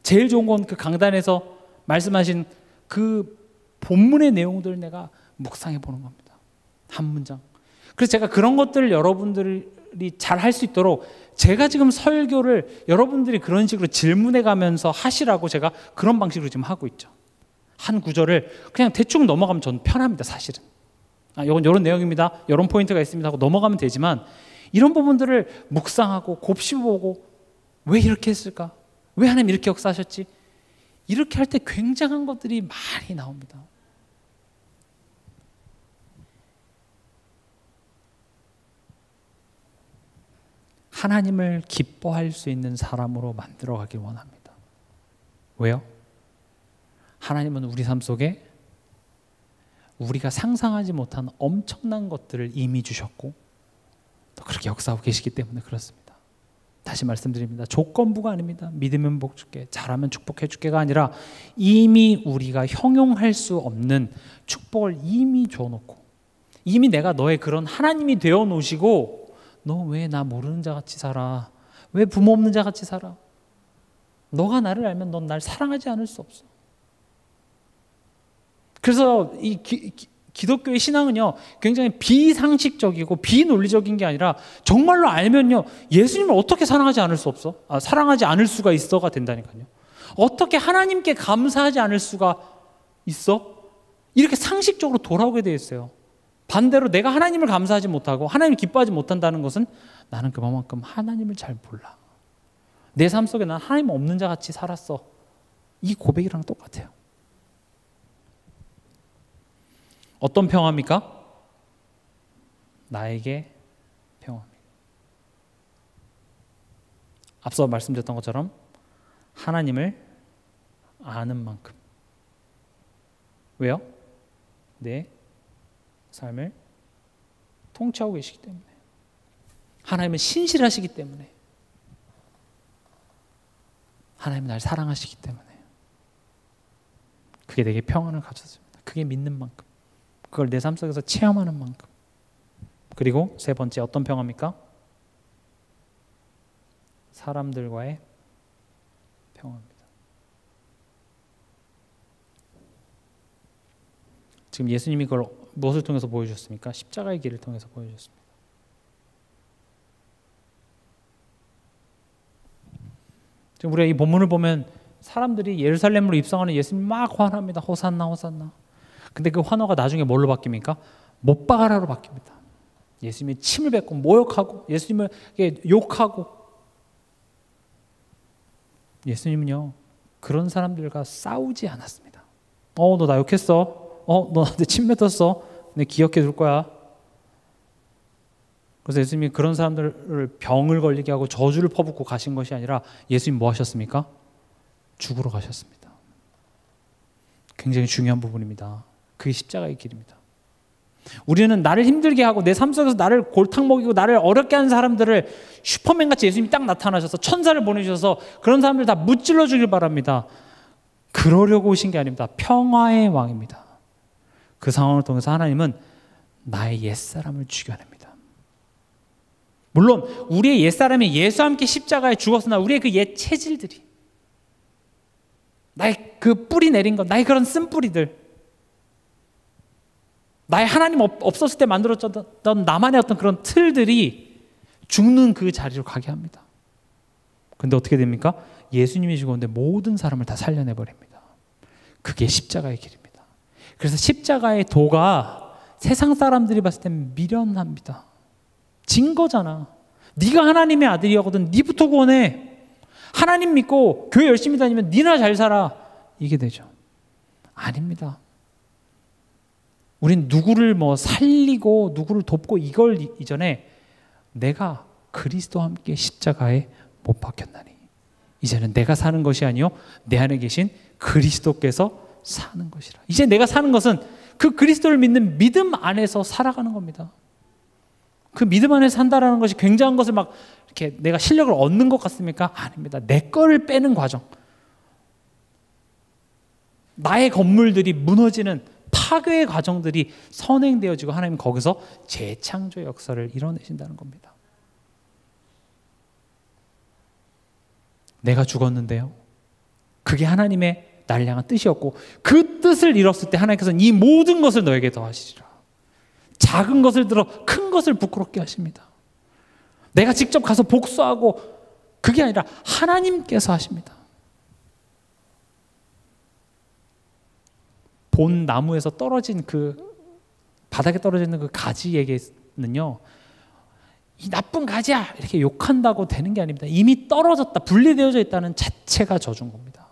제일 좋은 건 그 강단에서 말씀하신 그 본문의 내용들을 내가 묵상해 보는 겁니다. 한 문장. 그래서 제가 그런 것들을 여러분들이 잘 할 수 있도록 제가 지금 설교를 여러분들이 그런 식으로 질문해 가면서 하시라고 제가 그런 방식으로 지금 하고 있죠. 한 구절을 그냥 대충 넘어가면 저는 편합니다, 사실은. 이런 내용입니다, 이런 포인트가 있습니다 하고 넘어가면 되지만, 이런 부분들을 묵상하고 곱씹어보고 왜 이렇게 했을까? 왜 하나님 이렇게 역사하셨지? 이렇게 할 때 굉장한 것들이 많이 나옵니다. 하나님을 기뻐할 수 있는 사람으로 만들어가길 원합니다. 왜요? 하나님은 우리 삶 속에 우리가 상상하지 못한 엄청난 것들을 이미 주셨고 또 그렇게 역사하고 계시기 때문에 그렇습니다. 다시 말씀드립니다. 조건부가 아닙니다. 믿으면 복 줄게, 잘하면 축복해 줄게가 아니라 이미 우리가 형용할 수 없는 축복을 이미 줘놓고, 이미 내가 너의 그런 하나님이 되어 놓으시고, 너 왜 나 모르는 자 같이 살아? 왜 부모 없는 자 같이 살아? 너가 나를 알면 넌 날 사랑하지 않을 수 없어. 그래서 이 기독교의 신앙은요 굉장히 비상식적이고 비논리적인 게 아니라 정말로 알면요 예수님을 어떻게 사랑하지 않을 수 없어? 사랑하지 않을 수가 있어가 된다니까요. 어떻게 하나님께 감사하지 않을 수가 있어? 이렇게 상식적으로 돌아오게 되어 있어요. 반대로 내가 하나님을 감사하지 못하고 하나님을 기뻐하지 못한다는 것은 나는 그만큼 하나님을 잘 몰라. 내 삶 속에 난 하나님 없는 자 같이 살았어. 이 고백이랑 똑같아요. 어떤 평화입니까? 나에게 평화입니다. 앞서 말씀드렸던 것처럼 하나님을 아는 만큼. 왜요? 내 삶을 통치하고 계시기 때문에. 하나님은 신실하시기 때문에. 하나님은 날 사랑하시기 때문에. 그게 내게 평안을 가져습니다. 그게 믿는 만큼. 그걸 내 삶 속에서 체험하는 만큼. 그리고 세 번째 어떤 평화입니까? 사람들과의 평화입니다. 지금 예수님이 그걸 무엇을 통해서 보여주셨습니까? 십자가의 길을 통해서 보여주셨습니다. 지금 우리가 이 본문을 보면 사람들이 예루살렘으로 입성하는 예수님 막 환호합니다. 호산나 호산나. 근데 그 환호가 나중에 뭘로 바뀝니까? 못 박아라로 바뀝니다. 예수님이 침을 뱉고 모욕하고 예수님을 욕하고. 예수님은요 그런 사람들과 싸우지 않았습니다. 너 나 욕했어. 너 나한테 침 뱉었어. 내 기억해 둘 거야. 그래서 예수님이 그런 사람들을 병을 걸리게 하고 저주를 퍼붓고 가신 것이 아니라 예수님 뭐 하셨습니까? 죽으러 가셨습니다. 굉장히 중요한 부분입니다. 그게 십자가의 길입니다. 우리는 나를 힘들게 하고 내 삶 속에서 나를 골탕 먹이고 나를 어렵게 하는 사람들을 슈퍼맨같이 예수님이 딱 나타나셔서 천사를 보내주셔서 그런 사람들 다 무찔러 주길 바랍니다. 그러려고 오신 게 아닙니다. 평화의 왕입니다. 그 상황을 통해서 하나님은 나의 옛사람을 죽여냅니다. 물론 우리의 옛사람이 예수와 함께 십자가에 죽었으나 우리의 그 옛 체질들이 나의 그 뿌리 내린 것, 나의 그런 쓴뿌리들, 나의 하나님 없었을 때 만들어졌던 나만의 어떤 그런 틀들이 죽는 그 자리로 가게 합니다. 근데 어떻게 됩니까? 예수님이 죽었는데 모든 사람을 다 살려내버립니다. 그게 십자가의 길입니다. 그래서 십자가의 도가 세상 사람들이 봤을 땐 미련합니다. 진 거잖아. 네가 하나님의 아들이거든. 네부터 구원해. 하나님 믿고 교회 열심히 다니면 네나 잘 살아. 이게 되죠. 아닙니다. 우린 누구를 살리고 누구를 돕고 이걸 이전에 내가 그리스도와 함께 십자가에 못 박혔나니 이제는 내가 사는 것이 아니요 내 안에 계신 그리스도께서 사는 것이라. 이제 내가 사는 것은 그 그리스도를 믿는 믿음 안에서 살아가는 겁니다. 그 믿음 안에서 산다라는 것이 굉장한 것을 막 이렇게 내가 실력을 얻는 것 같습니까? 아닙니다. 내 거를 빼는 과정. 나의 건물들이 무너지는 파괴의 과정들이 선행되어지고 하나님은 거기서 재창조의 역사를 이뤄내신다는 겁니다. 내가 죽었는데요. 그게 하나님의 날 향한 뜻이었고 그 뜻을 이뤘을 때 하나님께서는 이 모든 것을 너에게 더하시리라. 작은 것을 들어 큰 것을 부끄럽게 하십니다. 내가 직접 가서 복수하고 그게 아니라 하나님께서 하십니다. 본 나무에서 떨어진 그 바닥에 떨어지는 그 가지에게는요 이 나쁜 가지야 이렇게 욕한다고 되는 게 아닙니다. 이미 떨어졌다 분리되어져 있다는 자체가 저주인 겁니다.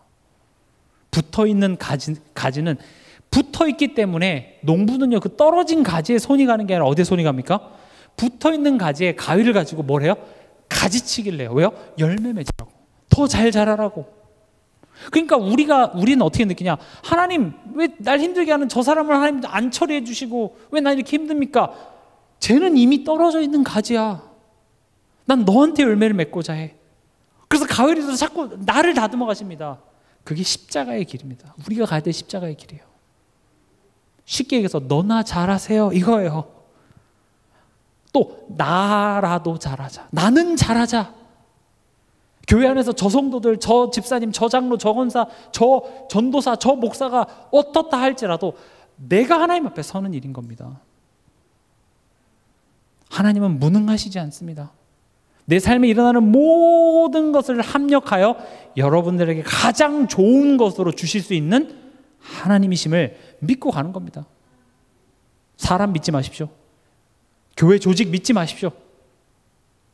붙어있는 가지는 붙어있기 때문에 농부는요 그 떨어진 가지에 손이 가는 게 아니라 어디에 손이 갑니까? 붙어있는 가지에 가위를 가지고 뭘 해요? 가지치기를 해요. 왜요? 열매 맺으라고. 더 잘 자라라고. 그러니까 우리는 어떻게 느끼냐? 하나님 왜 날 힘들게 하는 저 사람을 하나님 안 처리해 주시고 왜 나 이렇게 힘듭니까? 쟤는 이미 떨어져 있는 가지야. 난 너한테 열매를 맺고자 해. 그래서 가위를 들어서 자꾸 나를 다듬어 가십니다. 그게 십자가의 길입니다. 우리가 가야 될 십자가의 길이에요. 쉽게 얘기해서 너나 잘하세요 이거예요. 또 나라도 잘하자. 나는 잘하자. 교회 안에서 저 성도들, 저 집사님, 저 장로, 저 권사, 저 전도사, 저 목사가 어떻다 할지라도 내가 하나님 앞에 서는 일인 겁니다. 하나님은 무능하시지 않습니다. 내 삶에 일어나는 모든 것을 합력하여 여러분들에게 가장 좋은 것으로 주실 수 있는 하나님이심을 믿고 가는 겁니다. 사람 믿지 마십시오. 교회 조직 믿지 마십시오.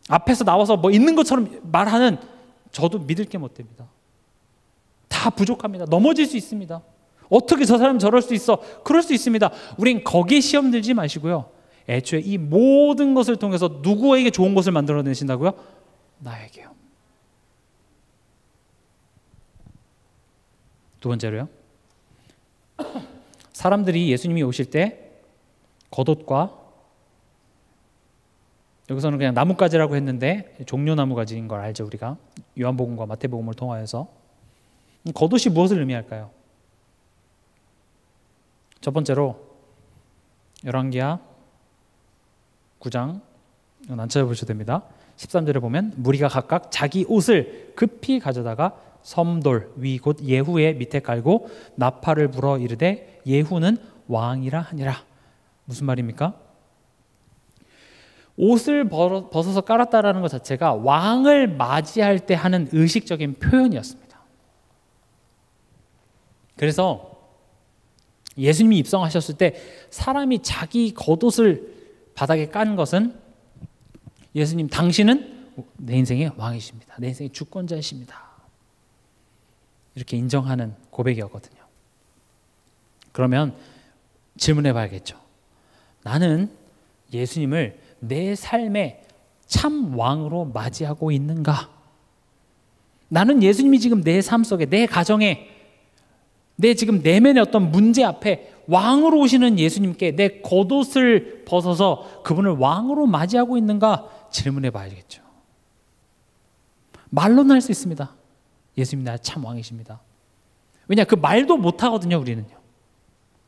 앞에서 나와서 있는 것처럼 말하는 저도 믿을 게 못 됩니다. 다 부족합니다. 넘어질 수 있습니다. 어떻게 저 사람이 저럴 수 있어? 그럴 수 있습니다. 우린 거기에 시험 들지 마시고요. 애초에 이 모든 것을 통해서 누구에게 좋은 것을 만들어내신다고요? 나에게요. 두 번째로요. 사람들이 예수님이 오실 때 겉옷과, 여기서는 그냥 나뭇가지라고 했는데 종려나무가지인 걸 알죠, 우리가. 요한복음과 마태복음을 통하여서. 겉옷이 무엇을 의미할까요? 첫 번째로 열왕기하 9장, 이건 안 찾아보셔도 됩니다. 13절에 보면 무리가 각각 자기 옷을 급히 가져다가 섬돌 위 곧 예후의 밑에 깔고 나팔을 불어 이르되 예후는 왕이라 하니라. 무슨 말입니까? 옷을 벗어서 깔았다라는 것 자체가 왕을 맞이할 때 하는 의식적인 표현이었습니다. 그래서 예수님이 입성하셨을 때 사람이 자기 겉옷을 바닥에 깐 것은 예수님 당신은 내 인생의 왕이십니다. 내 인생의 주권자이십니다. 이렇게 인정하는 고백이었거든요. 그러면 질문해 봐야겠죠. 나는 예수님을 내 삶의 참 왕으로 맞이하고 있는가? 나는 예수님이 지금 내 삶 속에, 내 가정에, 내 지금 내면의 어떤 문제 앞에 왕으로 오시는 예수님께 내 겉옷을 벗어서 그분을 왕으로 맞이하고 있는가 질문해 봐야겠죠. 말로는 할 수 있습니다. 예수님 나의 참 왕이십니다. 왜냐, 그 말도 못 하거든요, 우리는요.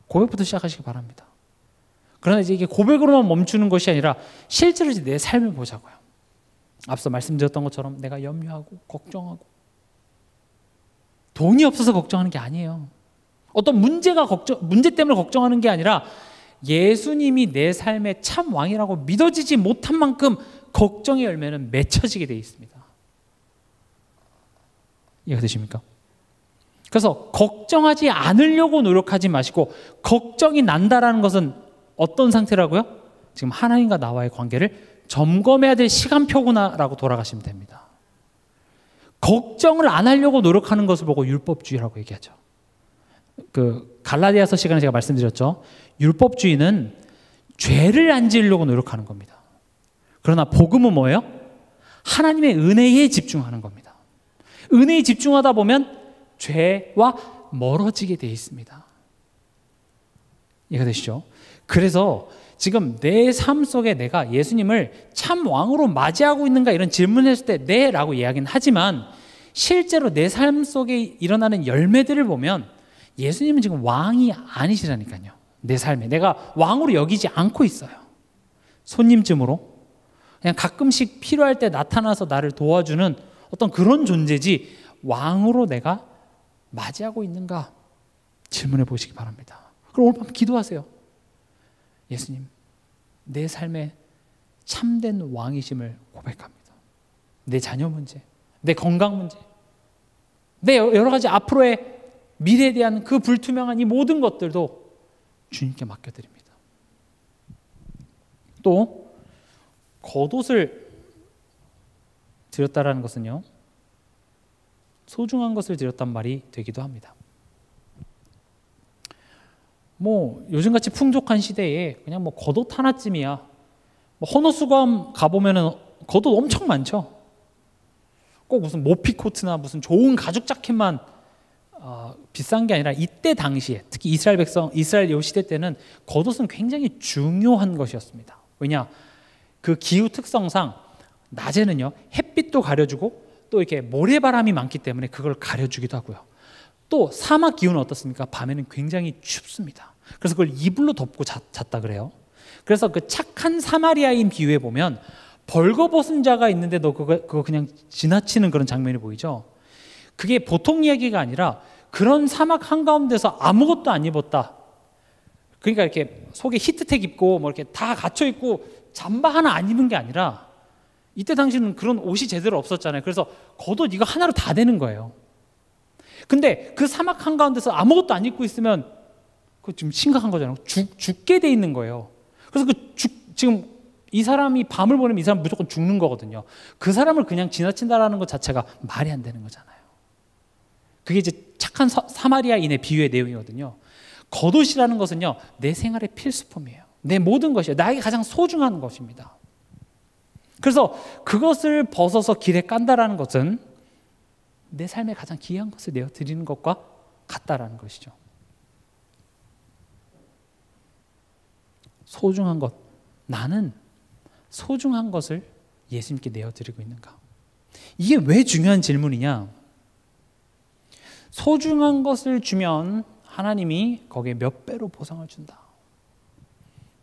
고백부터 시작하시기 바랍니다. 그러나 이제 이게 고백으로만 멈추는 것이 아니라 실제로 이제 내 삶을 보자고요. 앞서 말씀드렸던 것처럼 내가 염려하고 걱정하고, 돈이 없어서 걱정하는 게 아니에요. 어떤 문제 때문에 걱정하는 게 아니라 예수님이 내 삶의 참 왕이라고 믿어지지 못한 만큼 걱정의 열매는 맺혀지게 되어 있습니다. 이해가 되십니까? 그래서 걱정하지 않으려고 노력하지 마시고, 걱정이 난다라는 것은 어떤 상태라고요? 지금 하나님과 나와의 관계를 점검해야 될 시간표구나라고 돌아가시면 됩니다. 걱정을 안 하려고 노력하는 것을 보고 율법주의라고 얘기하죠. 그 갈라디아서 시간에 제가 말씀드렸죠. 율법주의는 죄를 안 지으려고 노력하는 겁니다. 그러나 복음은 뭐예요? 하나님의 은혜에 집중하는 겁니다. 은혜에 집중하다 보면 죄와 멀어지게 되어 있습니다. 이해가 되시죠? 그래서 지금 내 삶 속에 내가 예수님을 참 왕으로 맞이하고 있는가 이런 질문을 했을 때 네 라고 이야기는 하지만, 실제로 내 삶 속에 일어나는 열매들을 보면 예수님은 지금 왕이 아니시라니까요. 내 삶에 내가 왕으로 여기지 않고 있어요. 손님쯤으로 그냥 가끔씩 필요할 때 나타나서 나를 도와주는 어떤 그런 존재지, 왕으로 내가 맞이하고 있는가 질문해 보시기 바랍니다. 그럼 오늘 밤 기도하세요. 예수님, 내 삶의 참된 왕이심을 고백합니다. 내 자녀 문제, 내 건강 문제, 내 여러 가지 앞으로의 미래에 대한 그 불투명한 이 모든 것들도 주님께 맡겨드립니다. 또 겉옷을 드렸다라는 것은요, 소중한 것을 드렸단 말이 되기도 합니다. 뭐 요즘같이 풍족한 시대에 그냥 뭐 겉옷 하나쯤이야. 뭐 헌옷수거함 가보면은 겉옷 엄청 많죠. 꼭 무슨 모피 코트나 무슨 좋은 가죽 자켓만 비싼 게 아니라, 이때 당시에 특히 이스라엘 요 시대 때는 겉옷은 굉장히 중요한 것이었습니다. 왜냐, 그 기후 특성상 낮에는요 햇빛도 가려주고 또 이렇게 모래바람이 많기 때문에 그걸 가려주기도 하고요. 또 사막 기후는 어떻습니까? 밤에는 굉장히 춥습니다. 그래서 그걸 이불로 덮고 잤다 그래요. 그래서 그 착한 사마리아인 비유에 보면 벌거벗은 자가 있는데 너 그거 그냥 지나치는 그런 장면이 보이죠. 그게 보통 이야기가 아니라 그런 사막 한가운데서 아무것도 안 입었다. 그러니까 이렇게 속에 히트텍 입고 뭐 이렇게 다 갇혀 있고 잠바 하나 안 입은 게 아니라, 이때 당시는 그런 옷이 제대로 없었잖아요. 그래서 겉옷 이거 하나로 다 되는 거예요. 근데 그 사막 한가운데서 아무것도 안 입고 있으면 그거 지금 심각한 거잖아요. 죽게 돼 있는 거예요. 그래서 지금 이 사람이 밤을 보내면 이 사람 무조건 죽는 거거든요. 그 사람을 그냥 지나친다라는 것 자체가 말이 안 되는 거잖아요. 그게 이제 착한 사마리아인의 비유의 내용이거든요. 겉옷이라는 것은요, 내 생활의 필수품이에요. 내 모든 것이에요. 나에게 가장 소중한 것입니다. 그래서 그것을 벗어서 길에 깐다라는 것은 내 삶에 가장 귀한 것을 내어드리는 것과 같다라는 것이죠. 소중한 것, 나는 소중한 것을 예수님께 내어드리고 있는가? 이게 왜 중요한 질문이냐? 소중한 것을 주면 하나님이 거기에 몇 배로 보상을 준다.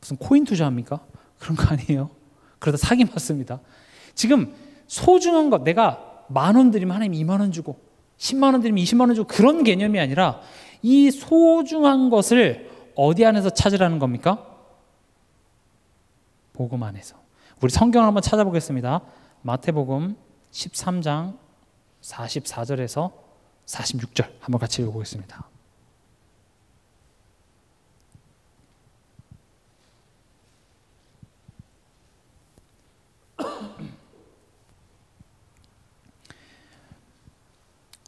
무슨 코인 투자합니까? 그런 거 아니에요. 그러다 사기 맞습니다. 지금 소중한 것, 내가 10,000원 드리면 하나님이 20,000원 주고 100,000원 드리면 200,000원 주고 그런 개념이 아니라 이 소중한 것을 어디 안에서 찾으라는 겁니까? 복음 안에서. 우리 성경을 한번 찾아보겠습니다. 마태복음 13장 44절에서 46절 한번 같이 읽어보겠습니다.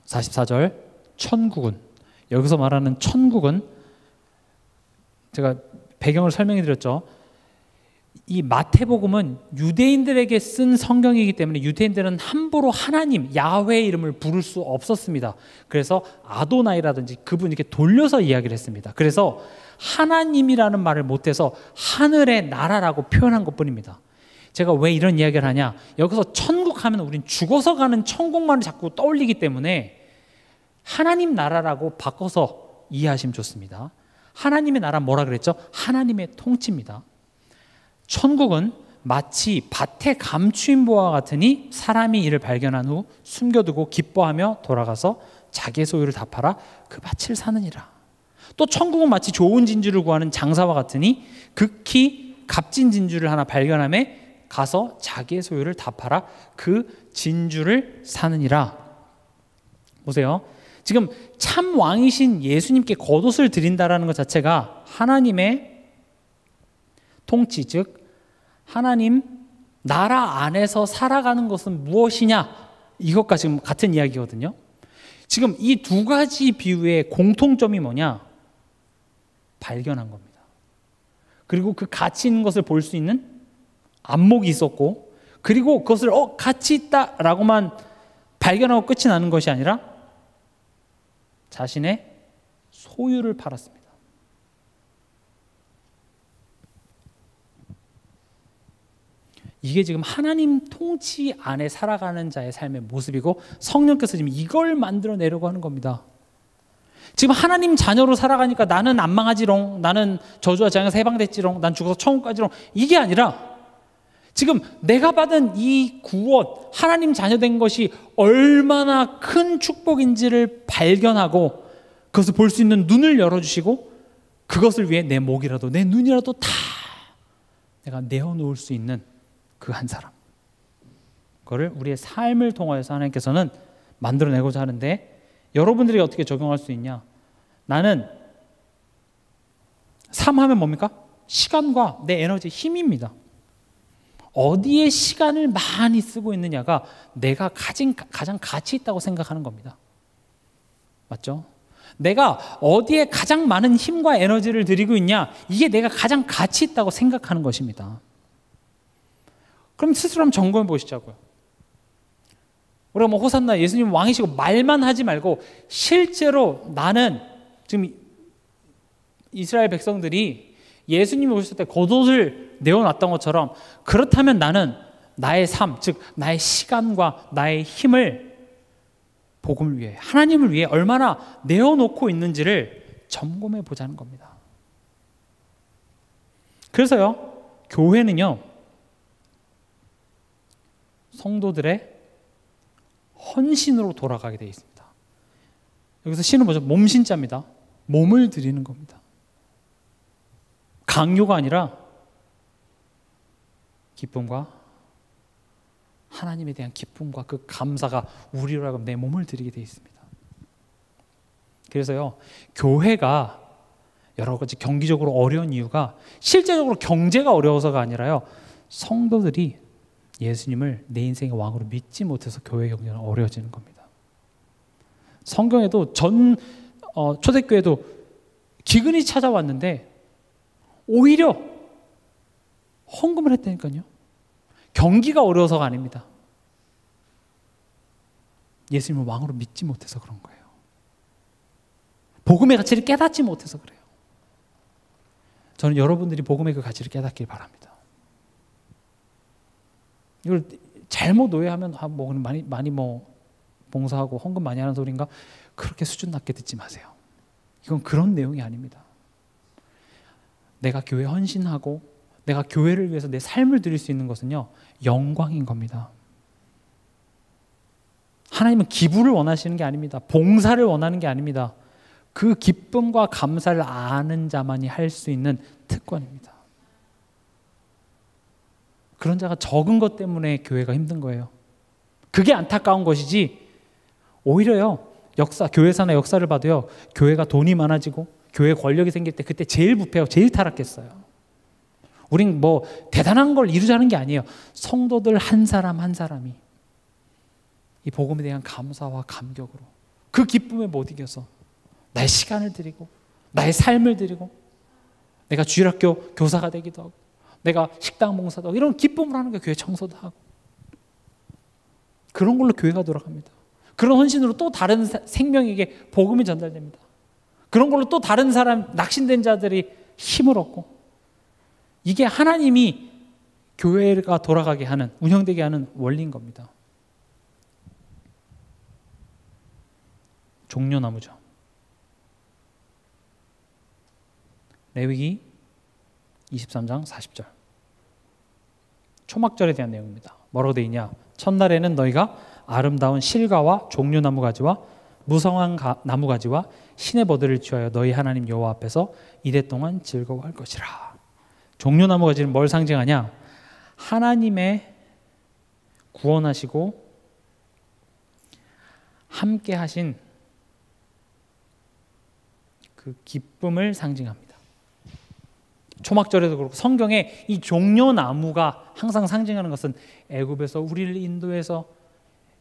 (44절) 천국은, 여기서 말하는 천국은 제가 배경을 설명해 드렸죠. 이 마태복음은 유대인들에게 쓴 성경이기 때문에 유대인들은 함부로 하나님 야훼의 이름을 부를 수 없었습니다. 그래서 아도나이라든지 그분 이렇게 돌려서 이야기를 했습니다. 그래서 하나님이라는 말을 못해서 하늘의 나라라고 표현한 것뿐입니다. 제가 왜 이런 이야기를 하냐, 여기서 천국 하면 우린 죽어서 가는 천국만을 자꾸 떠올리기 때문에 하나님 나라라고 바꿔서 이해하시면 좋습니다. 하나님의 나라 뭐라 그랬죠? 하나님의 통치입니다. 천국은 마치 밭의 감추인보와 같으니 사람이 이를 발견한 후 숨겨두고 기뻐하며 돌아가서 자기의 소유를 다 팔아 그 밭을 사느니라. 또 천국은 마치 좋은 진주를 구하는 장사와 같으니 극히 값진 진주를 하나 발견하매 가서 자기의 소유를 다 팔아 그 진주를 사느니라. 보세요. 지금 참 왕이신 예수님께 겉옷을 드린다라는 것 자체가 하나님의 통치, 즉 하나님 나라 안에서 살아가는 것은 무엇이냐, 이것과 지금 같은 이야기거든요. 지금 이 두 가지 비유의 공통점이 뭐냐? 발견한 겁니다. 그리고 그 가치 있는 것을 볼 수 있는 안목이 있었고, 그리고 그것을 가치 있다라고만 발견하고 끝이 나는 것이 아니라 자신의 소유를 팔았습니다. 이게 지금 하나님 통치 안에 살아가는 자의 삶의 모습이고, 성령께서 지금 이걸 만들어내려고 하는 겁니다. 지금 하나님 자녀로 살아가니까 나는 안 망하지롱, 나는 저주와 재앙에서 해방됐지롱, 난 죽어서 천국 가지롱, 이게 아니라 지금 내가 받은 이 구원, 하나님 자녀 된 것이 얼마나 큰 축복인지를 발견하고 그것을 볼 수 있는 눈을 열어주시고, 그것을 위해 내 목이라도 내 눈이라도 다 내가 내어놓을 수 있는 그 한 사람, 그거를 우리의 삶을 통하여서 하나님께서는 만들어내고자 하는데, 여러분들이 어떻게 적용할 수 있냐? 나는 삶 하면 뭡니까? 시간과 내 에너지, 힘입니다. 어디에 시간을 많이 쓰고 있느냐가 내가 가장 가치 있다고 생각하는 겁니다. 맞죠? 내가 어디에 가장 많은 힘과 에너지를 들이고 있냐, 이게 내가 가장 가치 있다고 생각하는 것입니다. 그럼 스스로 한번 점검해 보시자고요. 우리가 뭐 호산나 예수님 왕이시고 말만 하지 말고 실제로 나는 지금 이스라엘 백성들이 예수님이 오셨을 때 겉옷을 내어놨던 것처럼, 그렇다면 나는 나의 삶, 즉 나의 시간과 나의 힘을 복음을 위해, 하나님을 위해 얼마나 내어놓고 있는지를 점검해 보자는 겁니다. 그래서요, 교회는요, 성도들의 헌신으로 돌아가게 되어 있습니다. 여기서 신은 뭐죠? 몸신자입니다. 몸을 드리는 겁니다. 강요가 아니라 기쁨과 하나님에 대한 기쁨과 그 감사가 우리로 하여금 내 몸을 드리게 되어 있습니다. 그래서요, 교회가 여러 가지 경기적으로 어려운 이유가 실제적으로 경제가 어려워서가 아니라요, 성도들이 예수님을 내 인생의 왕으로 믿지 못해서 교회 경제는 어려워지는 겁니다. 성경에도 초대교회도 기근이 찾아왔는데 오히려 헌금을 했다니까요. 경기가 어려워서가 아닙니다. 예수님을 왕으로 믿지 못해서 그런 거예요. 복음의 가치를 깨닫지 못해서 그래요. 저는 여러분들이 복음의 그 가치를 깨닫길 바랍니다. 이걸 잘못 오해하면 많이 봉사하고 헌금 많이 하는 소리인가? 그렇게 수준 낮게 듣지 마세요. 이건 그런 내용이 아닙니다. 내가 교회 헌신하고 내가 교회를 위해서 내 삶을 드릴 수 있는 것은요, 영광인 겁니다. 하나님은 기부를 원하시는 게 아닙니다. 봉사를 원하는 게 아닙니다. 그 기쁨과 감사를 아는 자만이 할 수 있는 특권입니다. 그런 자가 적은 것 때문에 교회가 힘든 거예요. 그게 안타까운 것이지, 오히려요, 교회사나 역사를 봐도요, 교회가 돈이 많아지고 교회 권력이 생길 때 그때 제일 부패하고 제일 타락했어요. 우린 대단한 걸 이루자는 게 아니에요. 성도들 한 사람 한 사람이 이 복음에 대한 감사와 감격으로 그 기쁨에 못 이겨서 나의 시간을 드리고 나의 삶을 드리고 내가 주일학교 교사가 되기도 하고 내가 식당 봉사도 하고 이런 기쁨을 하는 게 교회 청소도 하고 그런 걸로 교회가 돌아갑니다. 그런 헌신으로 또 다른 생명에게 복음이 전달됩니다. 그런 걸로 또 다른 사람, 낙신된 자들이 힘을 얻고, 이게 하나님이 교회가 돌아가게 하는, 운영되게 하는 원리인 겁니다. 종려나무죠. 레위기 23장 40절. 초막절에 대한 내용입니다. 뭐라고 되어 있냐? 첫날에는 너희가 아름다운 실과와 종려나무 가지와 무성한 나무 가지와 신의 버들을 취하여 너희 하나님 여호와 앞에서 이래 동안 즐거워할 것이라. 종려나무 가지는 뭘 상징하냐? 하나님의 구원하시고 함께 하신 그 기쁨을 상징합니다. 초막절에도 그렇고 성경에 이 종려나무가 항상 상징하는 것은 애굽에서 우리를 인도해서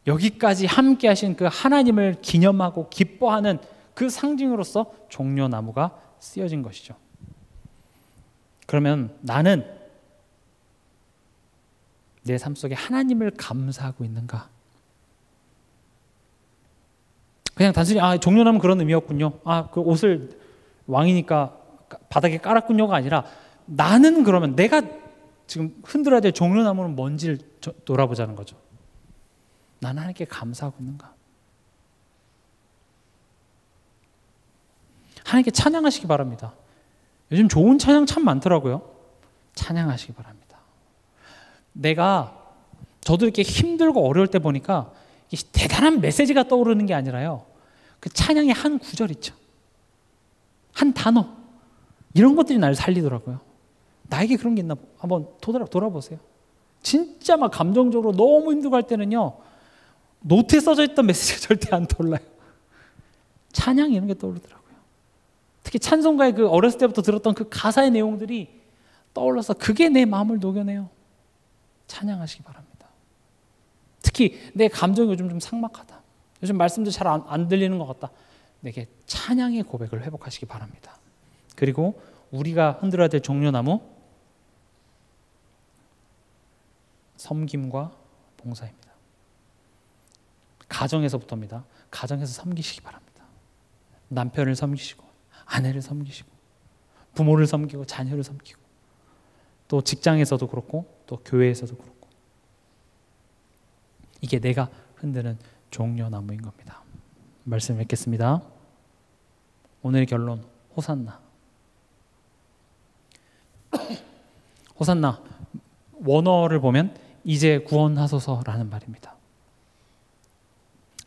여기까지 함께 하신 그 하나님을 기념하고 기뻐하는 그 상징으로서 종려나무가 쓰여진 것이죠. 그러면 나는 내 삶 속에 하나님을 감사하고 있는가? 그냥 단순히 종려나무 그런 의미였군요. 그 옷을 왕이니까 바닥에 깔았군요가 아니라 나는 그러면 내가 지금 흔들어야 될 종려나무는 뭔지를 돌아보자는 거죠. 나는 하나님께 감사하고 있는가? 하나님께 찬양하시기 바랍니다. 요즘 좋은 찬양 참 많더라고요. 찬양하시기 바랍니다. 저도 이렇게 힘들고 어려울 때 보니까 대단한 메시지가 떠오르는 게 아니라요, 그 찬양의 한 구절 있죠, 한 단어, 이런 것들이 나를 살리더라고요. 나에게 그런 게 있나 한번 돌아보세요. 진짜 막 감정적으로 너무 힘들고 할 때는요, 노트에 써져 있던 메시지가 절대 안 떠올라요. 찬양 이런 게 떠오르더라고요. 특히 찬송가의 그 어렸을 때부터 들었던 그 가사의 내용들이 떠올라서 그게 내 마음을 녹여내요. 찬양하시기 바랍니다. 특히 내 감정이 요즘 좀 삭막하다, 요즘 말씀도 잘 안 들리는 것 같다, 내게 찬양의 고백을 회복하시기 바랍니다. 그리고 우리가 흔들어야 될 종려나무, 섬김과 봉사입니다. 가정에서부터입니다. 가정에서 섬기시기 바랍니다. 남편을 섬기시고 아내를 섬기시고 부모를 섬기고 자녀를 섬기고, 또 직장에서도 그렇고 또 교회에서도 그렇고, 이게 내가 흔드는 종려나무인 겁니다. 말씀 읽겠습니다. 오늘의 결론, 호산나. 호산나, 원어를 보면 이제 구원하소서라는 말입니다.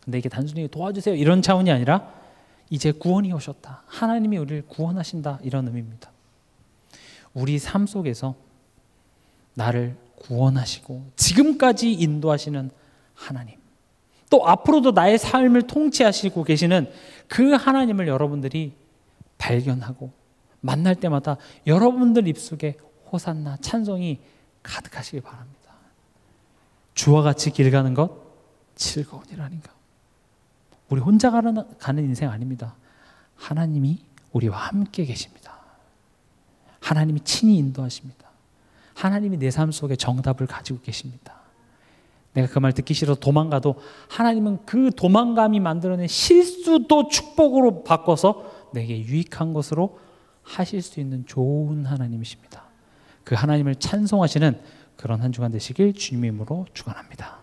근데 이게 단순히 도와주세요 이런 차원이 아니라 이제 구원이 오셨다, 하나님이 우리를 구원하신다, 이런 의미입니다. 우리 삶 속에서 나를 구원하시고 지금까지 인도하시는 하나님, 또 앞으로도 나의 삶을 통치하시고 계시는 그 하나님을 여러분들이 발견하고 만날 때마다 여러분들 입속에 호산나, 찬송이 가득하시길 바랍니다. 주와 같이 길 가는 것 즐거우니라니까. 우리 혼자 가는 인생 아닙니다. 하나님이 우리와 함께 계십니다. 하나님이 친히 인도하십니다. 하나님이 내 삶 속에 정답을 가지고 계십니다. 내가 그 말 듣기 싫어서 도망가도 하나님은 그 도망감이 만들어낸 실수도 축복으로 바꿔서 내게 유익한 것으로 하실 수 있는 좋은 하나님이십니다. 그 하나님을 찬송하시는 그런 한 주간 되시길 주님의 이름으로 축원합니다.